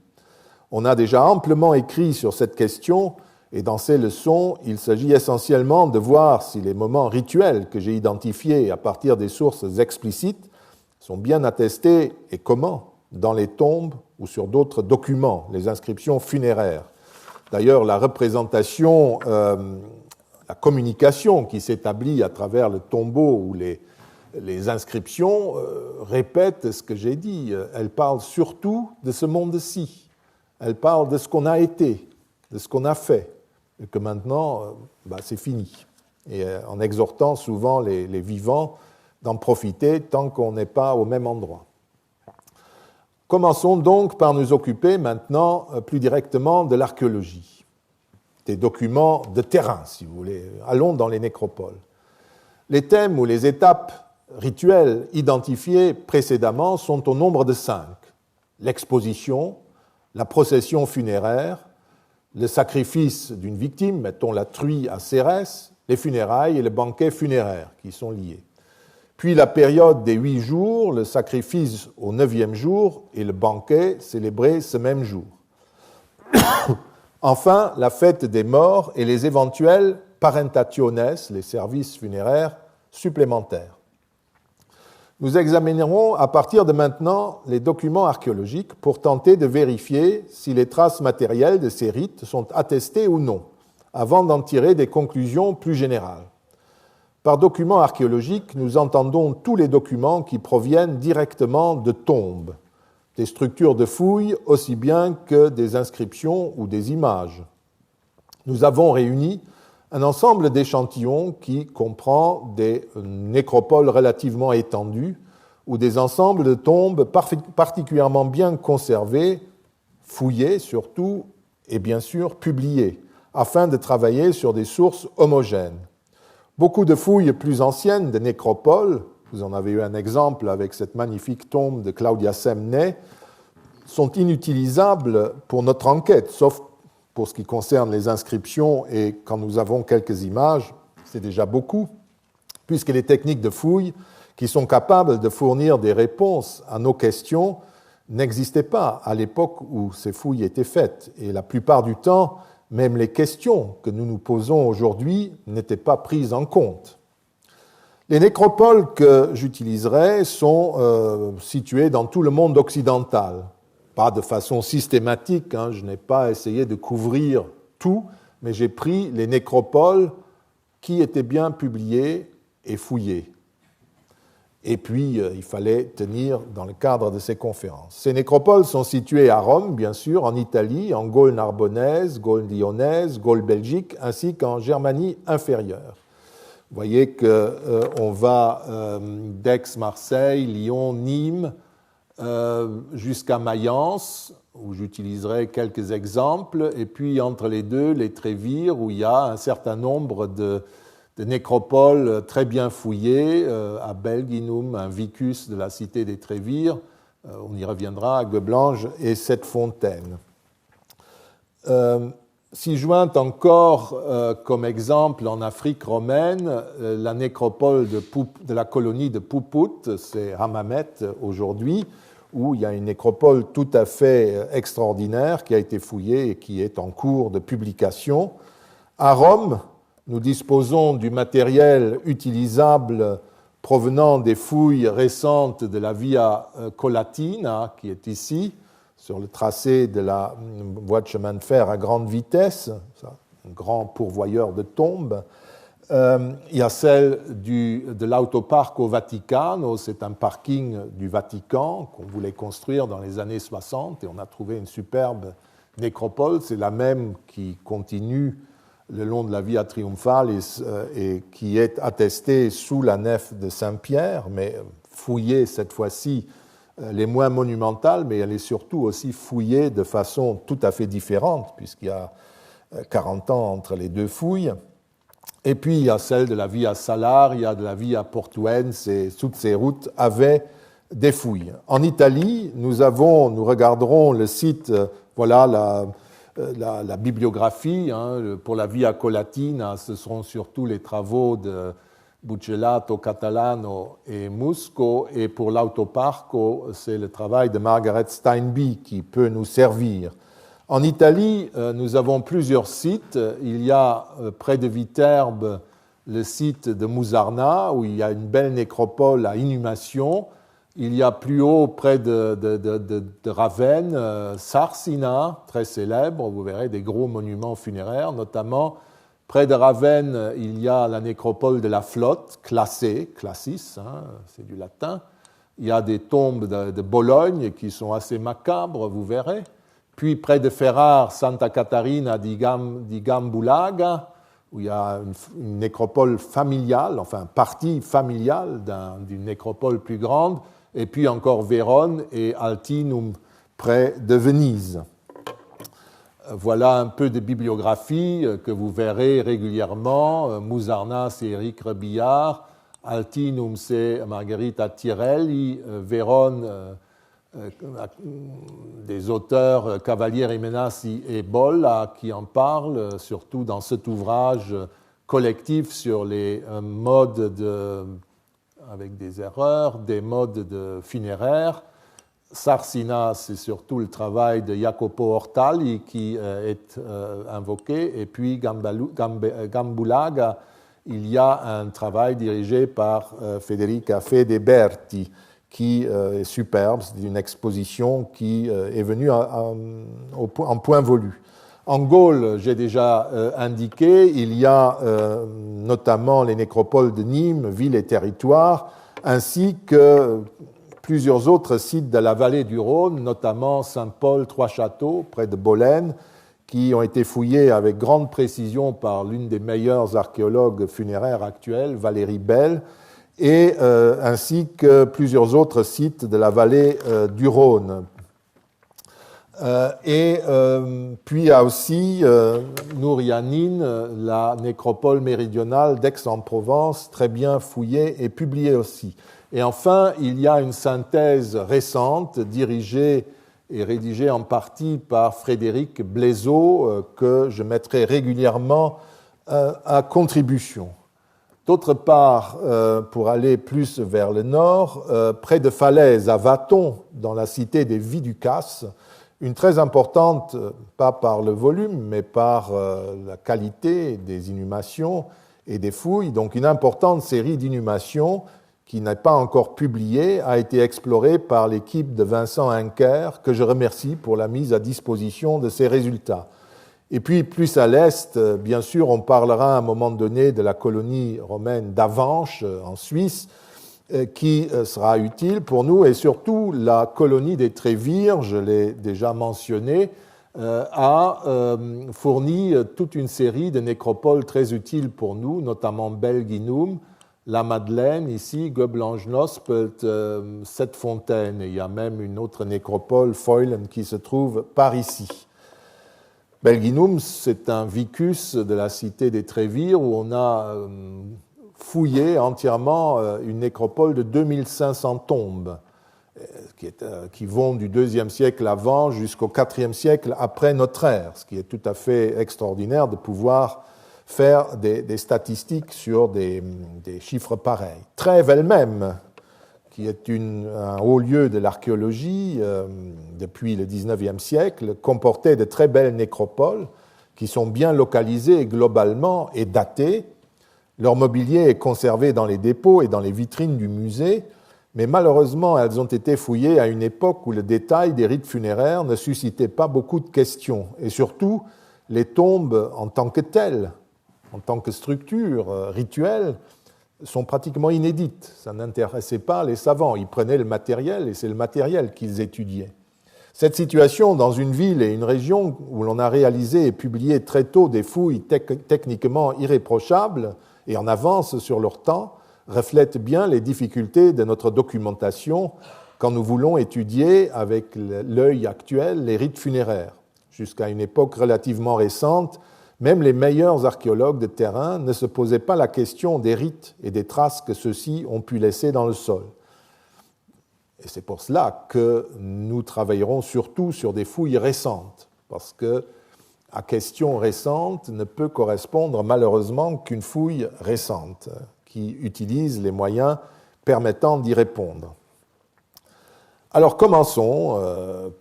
On a déjà amplement écrit sur cette question, et dans ces leçons, il s'agit essentiellement de voir si les moments rituels que j'ai identifiés à partir des sources explicites sont bien attestés et comment dans les tombes ou sur d'autres documents, les inscriptions funéraires. D'ailleurs, la représentation, la communication qui s'établit à travers le tombeau ou les inscriptions répète ce que j'ai dit. Elle parle surtout de ce monde-ci. Elle parle de ce qu'on a été, de ce qu'on a fait, et que maintenant, c'est fini. Et en exhortant souvent les vivants d'en profiter tant qu'on n'est pas au même endroit. Commençons donc par nous occuper maintenant plus directement de l'archéologie, des documents de terrain, si vous voulez. Allons dans les nécropoles. Les thèmes ou les étapes rituelles identifiées précédemment sont au nombre de 5. L'exposition, la procession funéraire, le sacrifice d'une victime, mettons la truie à Cérès, les funérailles et le banquet funéraire qui sont liés. Puis la période des 8 jours, le sacrifice au 9e jour et le banquet célébré ce même jour. Enfin, la fête des morts et les éventuels parentationes, les services funéraires supplémentaires. Nous examinerons à partir de maintenant les documents archéologiques pour tenter de vérifier si les traces matérielles de ces rites sont attestées ou non, avant d'en tirer des conclusions plus générales. Par documents archéologiques, nous entendons tous les documents qui proviennent directement de tombes, des structures de fouilles aussi bien que des inscriptions ou des images. Nous avons réuni un ensemble d'échantillons qui comprend des nécropoles relativement étendues ou des ensembles de tombes particulièrement bien conservées, fouillées surtout, et bien sûr publiées, afin de travailler sur des sources homogènes. Beaucoup de fouilles plus anciennes de nécropoles, vous en avez eu un exemple avec cette magnifique tombe de Claudia Semney, sont inutilisables pour notre enquête, sauf pour ce qui concerne les inscriptions, et quand nous avons quelques images, c'est déjà beaucoup, puisque les techniques de fouille qui sont capables de fournir des réponses à nos questions n'existaient pas à l'époque où ces fouilles étaient faites. Et la plupart du temps, même les questions que nous nous posons aujourd'hui n'étaient pas prises en compte. Les nécropoles que j'utiliserai sont situées dans tout le monde occidental. Pas de façon systématique, je n'ai pas essayé de couvrir tout, mais j'ai pris les nécropoles qui étaient bien publiées et fouillées. Et puis, il fallait tenir dans le cadre de ces conférences. Ces nécropoles sont situées à Rome, bien sûr, en Italie, en Gaule narbonnaise, Gaule lyonnaise, Gaule belgique, ainsi qu'en Germanie inférieure. Vous voyez qu'on va d'Aix, Marseille, Lyon, Nîmes, jusqu'à Mayence, où j'utiliserai quelques exemples, et puis entre les deux, les Trévires, où il y a un certain nombre de nécropoles très bien fouillées, à Belginum, un vicus de la cité des Trévires, on y reviendra, à Gueblange et cette fontaine. S'y joint encore comme exemple en Afrique romaine la nécropole de la colonie de Puput, c'est Hammamet aujourd'hui, où il y a une nécropole tout à fait extraordinaire qui a été fouillée et qui est en cours de publication. À Rome, nous disposons du matériel utilisable provenant des fouilles récentes de la Via Colatina, qui est ici, sur le tracé de la voie de chemin de fer à grande vitesse, un grand pourvoyeur de tombes. Il y a celle de l'Autoparco Vaticano, c'est un parking du Vatican qu'on voulait construire dans les années 60, et on a trouvé une superbe nécropole, c'est la même qui continue le long de la Via Triumphalis et qui est attestée sous la nef de Saint-Pierre, mais fouillée cette fois-ci les moins monumentales, mais elle est surtout aussi fouillée de façon tout à fait différente, puisqu'il y a 40 ans entre les deux fouilles. Et puis il y a celle de la Via Salaria, de la Via Portuense, et toutes ces routes avaient des fouilles. En Italie, nous regarderons le site, voilà la bibliographie, pour la Via Colatina, ce seront surtout les travaux de Buccellato, Catalano et Musco, et pour l'Autoparco, c'est le travail de Margaret Steinby qui peut nous servir. En Italie, nous avons plusieurs sites. Il y a près de Viterbe le site de Musarna, où il y a une belle nécropole à inhumation. Il y a plus haut, près de Ravenne, Sarsina, très célèbre. Vous verrez des gros monuments funéraires, notamment près de Ravenne, il y a la nécropole de la Flotte, classée, classis, c'est du latin. Il y a des tombes de Bologne qui sont assez macabres, vous verrez. Puis près de Ferrare, Santa Catarina di Gambulaga, où il y a une nécropole familiale, enfin partie familiale d'une nécropole plus grande. Et puis encore Vérone et Altinum, près de Venise. Voilà un peu de bibliographie que vous verrez régulièrement. Musarna, c'est Éric Rebillard. Altinum, c'est Margherita Tirelli. Vérone, des auteurs Cavalieri Menassi et Bolla qui en parlent, surtout dans cet ouvrage collectif sur les modes avec des erreurs, des modes funéraires. Sarsina, c'est surtout le travail de Jacopo Ortali qui est invoqué, et puis Gambulaga, il y a un travail dirigé par Federica Fedeberti qui est superbe, c'est une exposition qui est venue en point volu. En Gaule, j'ai déjà indiqué, il y a notamment les nécropoles de Nîmes, ville et territoire, ainsi que plusieurs autres sites de la vallée du Rhône, notamment Saint-Paul, Trois-Châteaux, près de Bolène, qui ont été fouillés avec grande précision par l'une des meilleures archéologues funéraires actuelles, Valérie Bell, et ainsi que plusieurs autres sites de la vallée du Rhône. Puis il y a aussi Nourianine, la nécropole méridionale d'Aix-en-Provence, très bien fouillée et publiée aussi. Et enfin, il y a une synthèse récente, dirigée et rédigée en partie par Frédéric Blaiseau, que je mettrai régulièrement à contribution. D'autre part, pour aller plus vers le nord, près de Falaise, à Vathon, dans la cité des Viducas, une très importante, pas par le volume, mais par la qualité des inhumations et des fouilles, donc une importante série d'inhumations qui n'est pas encore publiée, a été explorée par l'équipe de Vincent Henker, que je remercie pour la mise à disposition de ces résultats. Et puis, plus à l'est, bien sûr, on parlera à un moment donné de la colonie romaine d'Avenches, en Suisse, qui sera utile pour nous, et surtout la colonie des Trévires, je l'ai déjà mentionné, a fourni toute une série de nécropoles très utiles pour nous, notamment Belginum, la Madeleine, ici, Göblange-Nospelt, Sept-Fontaines. Il y a même une autre nécropole, Feulen, qui se trouve par ici. Belginum, c'est un vicus de la cité des Trévires où on a fouillé entièrement une nécropole de 2500 tombes qui vont du IIe siècle avant jusqu'au IVe siècle après notre ère, ce qui est tout à fait extraordinaire de pouvoir faire des statistiques sur des chiffres pareils. Trèves elle-même, qui est un haut lieu de l'archéologie depuis le XIXe siècle, comportait de très belles nécropoles qui sont bien localisées globalement et datées. Leur mobilier est conservé dans les dépôts et dans les vitrines du musée, mais malheureusement, elles ont été fouillées à une époque où le détail des rites funéraires ne suscitait pas beaucoup de questions. Et surtout, les tombes en tant que telles, en tant que structure rituelle, sont pratiquement inédites. Ça n'intéressait pas les savants. Ils prenaient le matériel et c'est le matériel qu'ils étudiaient. Cette situation dans une ville et une région où l'on a réalisé et publié très tôt des fouilles techniquement irréprochables et en avance sur leur temps reflète bien les difficultés de notre documentation quand nous voulons étudier avec l'œil actuel les rites funéraires. Jusqu'à une époque relativement récente, même les meilleurs archéologues de terrain ne se posaient pas la question des rites et des traces que ceux-ci ont pu laisser dans le sol. Et c'est pour cela que nous travaillerons surtout sur des fouilles récentes, parce que à question récente ne peut correspondre malheureusement qu'une fouille récente qui utilise les moyens permettant d'y répondre. Alors commençons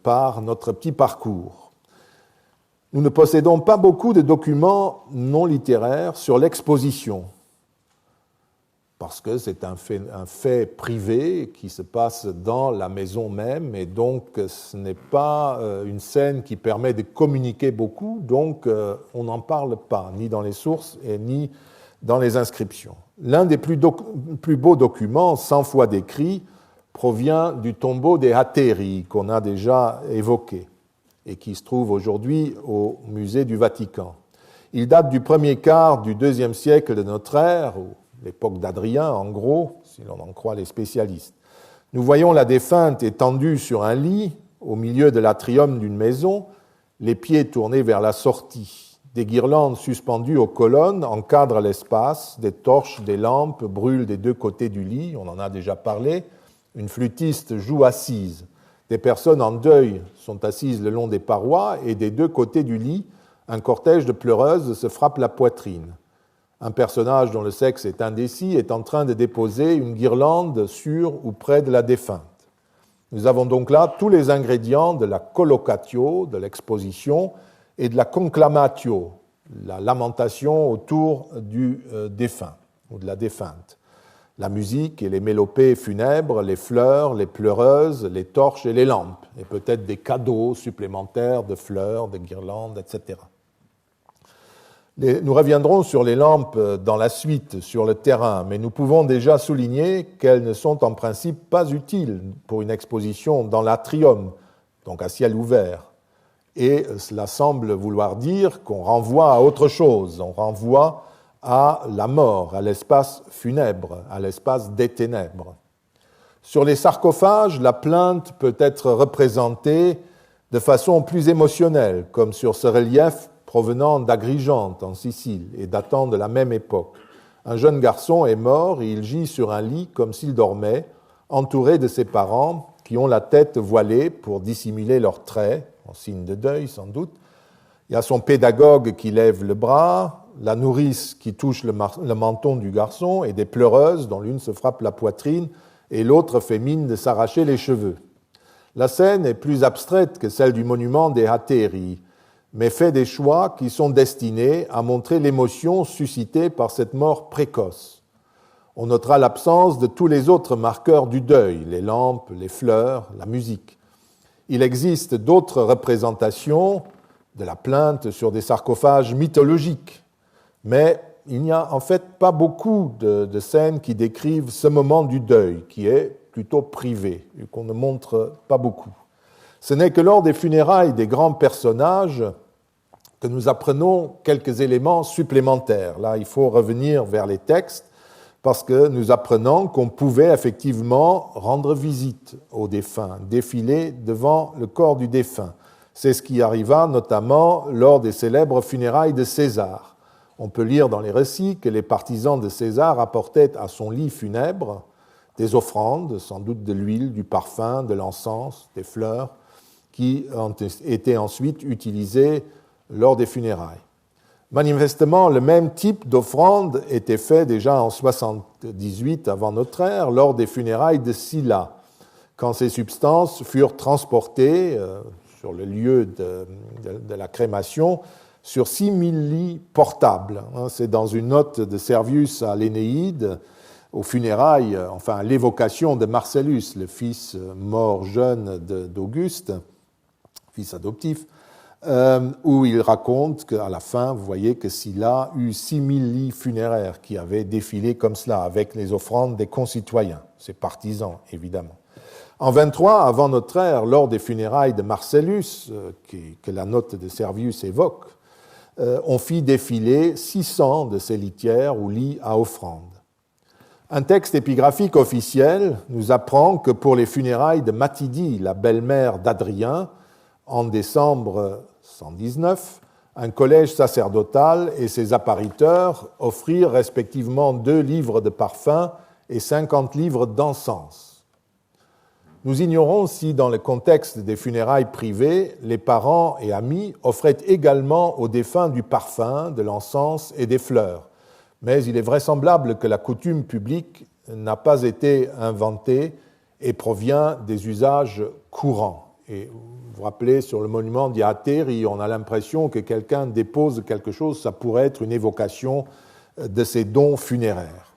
par notre petit parcours. Nous ne possédons pas beaucoup de documents non littéraires sur l'exposition, parce que c'est un fait privé qui se passe dans la maison même, et donc ce n'est pas une scène qui permet de communiquer beaucoup, donc on n'en parle pas, ni dans les sources et ni dans les inscriptions. L'un des plus beaux documents, 100 fois décrits, provient du tombeau des Hatéri, qu'on a déjà évoqué, et qui se trouve aujourd'hui au musée du Vatican. Il date du premier quart du IIe siècle de notre ère, ou l'époque d'Adrien, en gros, si l'on en croit les spécialistes. Nous voyons la défunte étendue sur un lit, au milieu de l'atrium d'une maison, les pieds tournés vers la sortie. Des guirlandes suspendues aux colonnes encadrent l'espace, des torches, des lampes brûlent des deux côtés du lit, on en a déjà parlé, une flûtiste joue assise. Des personnes en deuil sont assises le long des parois et des deux côtés du lit, un cortège de pleureuses se frappe la poitrine. Un personnage dont le sexe est indécis est en train de déposer une guirlande sur ou près de la défunte. Nous avons donc là tous les ingrédients de la collocatio, de l'exposition, et de la conclamatio, la lamentation autour du défunt ou de la défunte. La musique et les mélopées funèbres, les fleurs, les pleureuses, les torches et les lampes, et peut-être des cadeaux supplémentaires de fleurs, de guirlandes, etc. Nous reviendrons sur les lampes dans la suite, sur le terrain, mais nous pouvons déjà souligner qu'elles ne sont en principe pas utiles pour une exposition dans l'atrium, donc à ciel ouvert. Et cela semble vouloir dire qu'on renvoie à autre chose, on renvoie à la mort, à l'espace funèbre, à l'espace des ténèbres. Sur les sarcophages, la plainte peut être représentée de façon plus émotionnelle, comme sur ce relief provenant d'Agrigente, en Sicile, et datant de la même époque. Un jeune garçon est mort et il gît sur un lit comme s'il dormait, entouré de ses parents qui ont la tête voilée pour dissimuler leurs traits, en signe de deuil sans doute. Il y a son pédagogue qui lève le bras, la nourrice qui touche le menton du garçon et des pleureuses dont l'une se frappe la poitrine et l'autre fait mine de s'arracher les cheveux. La scène est plus abstraite que celle du monument des Hatéri, mais fait des choix qui sont destinés à montrer l'émotion suscitée par cette mort précoce. On notera l'absence de tous les autres marqueurs du deuil, les lampes, les fleurs, la musique. Il existe d'autres représentations de la plainte sur des sarcophages mythologiques, mais il n'y a en fait pas beaucoup de scènes qui décrivent ce moment du deuil, qui est plutôt privé, et qu'on ne montre pas beaucoup. Ce n'est que lors des funérailles des grands personnages que nous apprenons quelques éléments supplémentaires. Là, il faut revenir vers les textes, parce que nous apprenons qu'on pouvait effectivement rendre visite aux défunts, défiler devant le corps du défunt. C'est ce qui arriva notamment lors des célèbres funérailles de César. On peut lire dans les récits que les partisans de César apportaient à son lit funèbre des offrandes, sans doute de l'huile, du parfum, de l'encens, des fleurs, qui ont été ensuite utilisées lors des funérailles. Manifestement, le même type d'offrande était fait déjà en 78 avant notre ère, lors des funérailles de Sylla, quand ces substances furent transportées sur le lieu de la crémation sur 6000 lits portables. C'est dans une note de Servius à l'Énéide, aux funérailles, enfin à l'évocation de Marcellus, le fils mort jeune d'Auguste, fils adoptif, où il raconte qu'à la fin, vous voyez que Sylla eut 6000 lits funéraires qui avaient défilé comme cela, avec les offrandes des concitoyens, ses partisans évidemment. En 23, avant notre ère, lors des funérailles de Marcellus, que la note de Servius évoque, on fit défiler 600 de ces litières ou lits à offrande. Un texte épigraphique officiel nous apprend que pour les funérailles de Mathydie, la belle-mère d'Adrien, en décembre 119, un collège sacerdotal et ses appariteurs offrirent respectivement 2 livres de parfums et 50 livres d'encens. Nous ignorons si, dans le contexte des funérailles privées, les parents et amis offraient également aux défunts du parfum, de l'encens et des fleurs. Mais il est vraisemblable que la coutume publique n'a pas été inventée et provient des usages courants. Et vous vous rappelez, sur le monument d'Iateri, on a l'impression que quelqu'un dépose quelque chose, ça pourrait être une évocation de ses dons funéraires.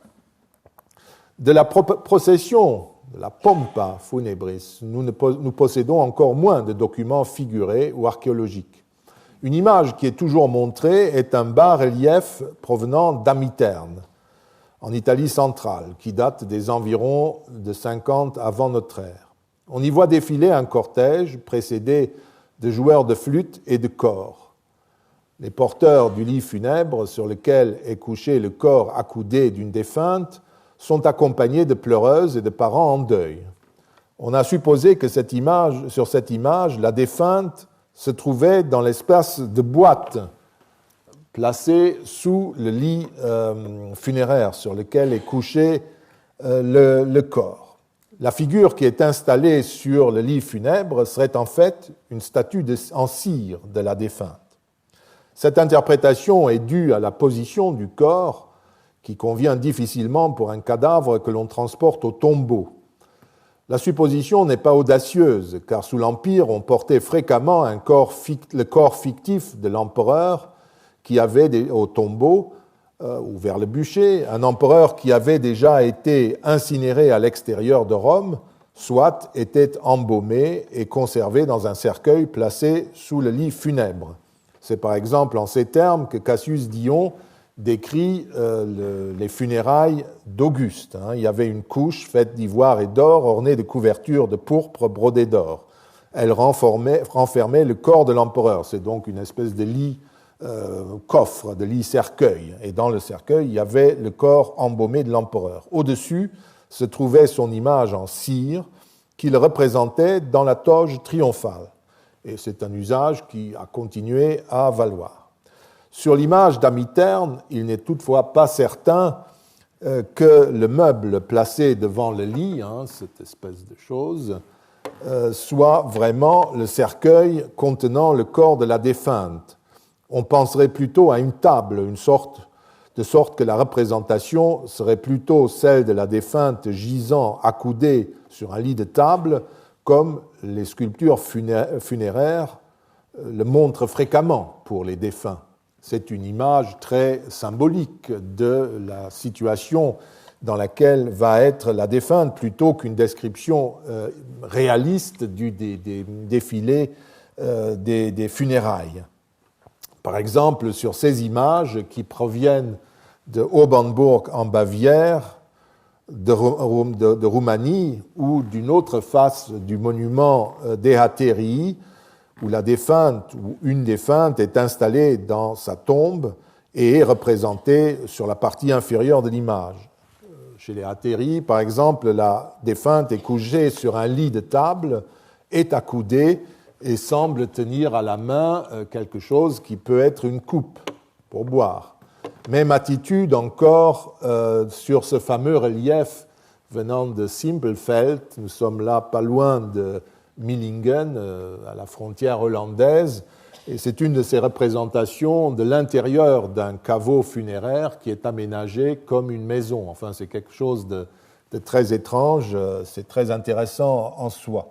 De la procession, de la pompa funebris, nous possédons encore moins de documents figurés ou archéologiques. Une image qui est toujours montrée est un bas-relief provenant d'Amiterne, en Italie centrale, qui date des environs de 50 avant notre ère. On y voit défiler un cortège précédé de joueurs de flûte et de cors. Les porteurs du lit funèbre sur lequel est couché le corps accoudé d'une défunte sont accompagnés de pleureuses et de parents en deuil. On a supposé que sur cette image, la défunte se trouvait dans l'espace de boîte placé sous le lit funéraire sur lequel est couché le corps. La figure qui est installée sur le lit funèbre serait en fait une statue en cire de la défunte. Cette interprétation est due à la position du corps qui convient difficilement pour un cadavre que l'on transporte au tombeau. La supposition n'est pas audacieuse, car sous l'Empire, on portait fréquemment le corps fictif de l'empereur qui avait au tombeau ou vers le bûcher, un empereur qui avait déjà été incinéré à l'extérieur de Rome, soit était embaumé et conservé dans un cercueil placé sous le lit funèbre. C'est par exemple en ces termes que Cassius Dion décrit les funérailles d'Auguste. Il y avait une couche faite d'ivoire et d'or ornée de couvertures de pourpre brodée d'or. Elle renfermait le corps de l'empereur. C'est donc une espèce de lit coffre, de lit cercueil. Et dans le cercueil, il y avait le corps embaumé de l'empereur. Au-dessus se trouvait son image en cire qu'il représentait dans la toge triomphale. Et c'est un usage qui a continué à valoir. Sur l'image d'Amiterne, il n'est toutefois pas certain que le meuble placé devant le lit, cette espèce de chose, soit vraiment le cercueil contenant le corps de la défunte. On penserait plutôt à une table, de sorte que la représentation serait plutôt celle de la défunte gisant accoudée sur un lit de table, comme les sculptures funéraires le montrent fréquemment pour les défunts. C'est une image très symbolique de la situation dans laquelle va être la défunte, plutôt qu'une description réaliste du défilé des funérailles. Par exemple, sur ces images qui proviennent de Obernburg en Bavière, de Roumanie, ou d'une autre face du monument d'Ehaterii, où la défunte ou une défunte est installée dans sa tombe et est représentée sur la partie inférieure de l'image. Chez les Hatéri, par exemple, la défunte est couchée sur un lit de table, est accoudée et semble tenir à la main quelque chose qui peut être une coupe pour boire. Même attitude encore sur ce fameux relief venant de Simpelfeld. Nous sommes là pas loin de Millingen, à la frontière hollandaise, et c'est une de ces représentations de l'intérieur d'un caveau funéraire qui est aménagé comme une maison. Enfin, c'est quelque chose de très étrange, c'est très intéressant en soi.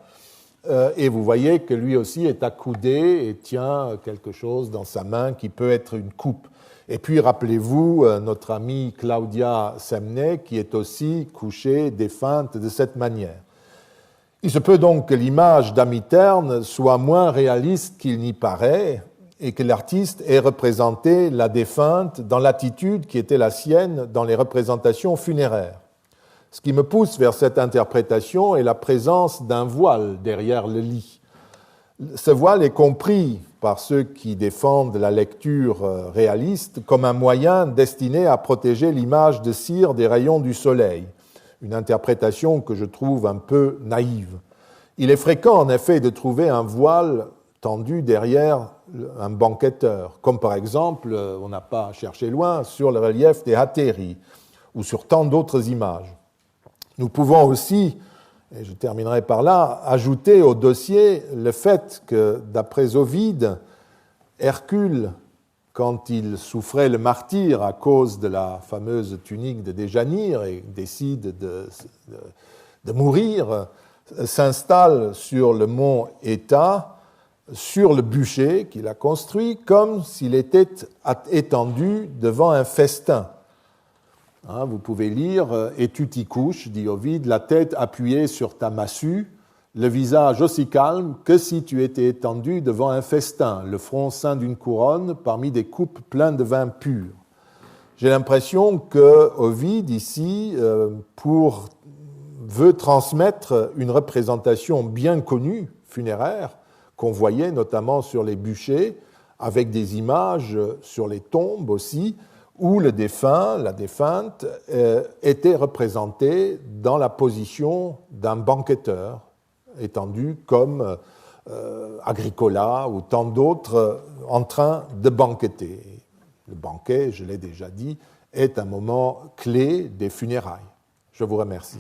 Et vous voyez que lui aussi est accoudé et tient quelque chose dans sa main qui peut être une coupe. Et puis, rappelez-vous, notre amie Claudia Semney, qui est aussi couchée, défunte de cette manière. Il se peut donc que l'image d'Amiterne soit moins réaliste qu'il n'y paraît et que l'artiste ait représenté la défunte dans l'attitude qui était la sienne dans les représentations funéraires. Ce qui me pousse vers cette interprétation est la présence d'un voile derrière le lit. Ce voile est compris par ceux qui défendent la lecture réaliste comme un moyen destiné à protéger l'image de cire des rayons du soleil, une interprétation que je trouve un peu naïve. Il est fréquent en effet de trouver un voile tendu derrière un banquetteur, comme par exemple, on n'a pas cherché loin, sur le relief des Hatéri ou sur tant d'autres images. Nous pouvons aussi, et je terminerai par là, ajouter au dossier le fait que, d'après Ovide, Hercule, quand il souffrait le martyre à cause de la fameuse tunique de Déjanire et décide de mourir, s'installe sur le mont Éta, sur le bûcher qu'il a construit, comme s'il était étendu devant un festin. Vous pouvez lire « Et tu t'y couches », dit Ovide, « la tête appuyée sur ta massue, le visage aussi calme que si tu étais étendu devant un festin, le front ceint d'une couronne parmi des coupes pleines de vin pur. » J'ai l'impression que Ovide, ici, veut transmettre une représentation bien connue, funéraire, qu'on voyait notamment sur les bûchers, avec des images sur les tombes aussi, où le défunt, la défunte, était représenté dans la position d'un banquetteur, étendu comme Agricola ou tant d'autres en train de banqueter. Le banquet, je l'ai déjà dit, est un moment clé des funérailles. Je vous remercie.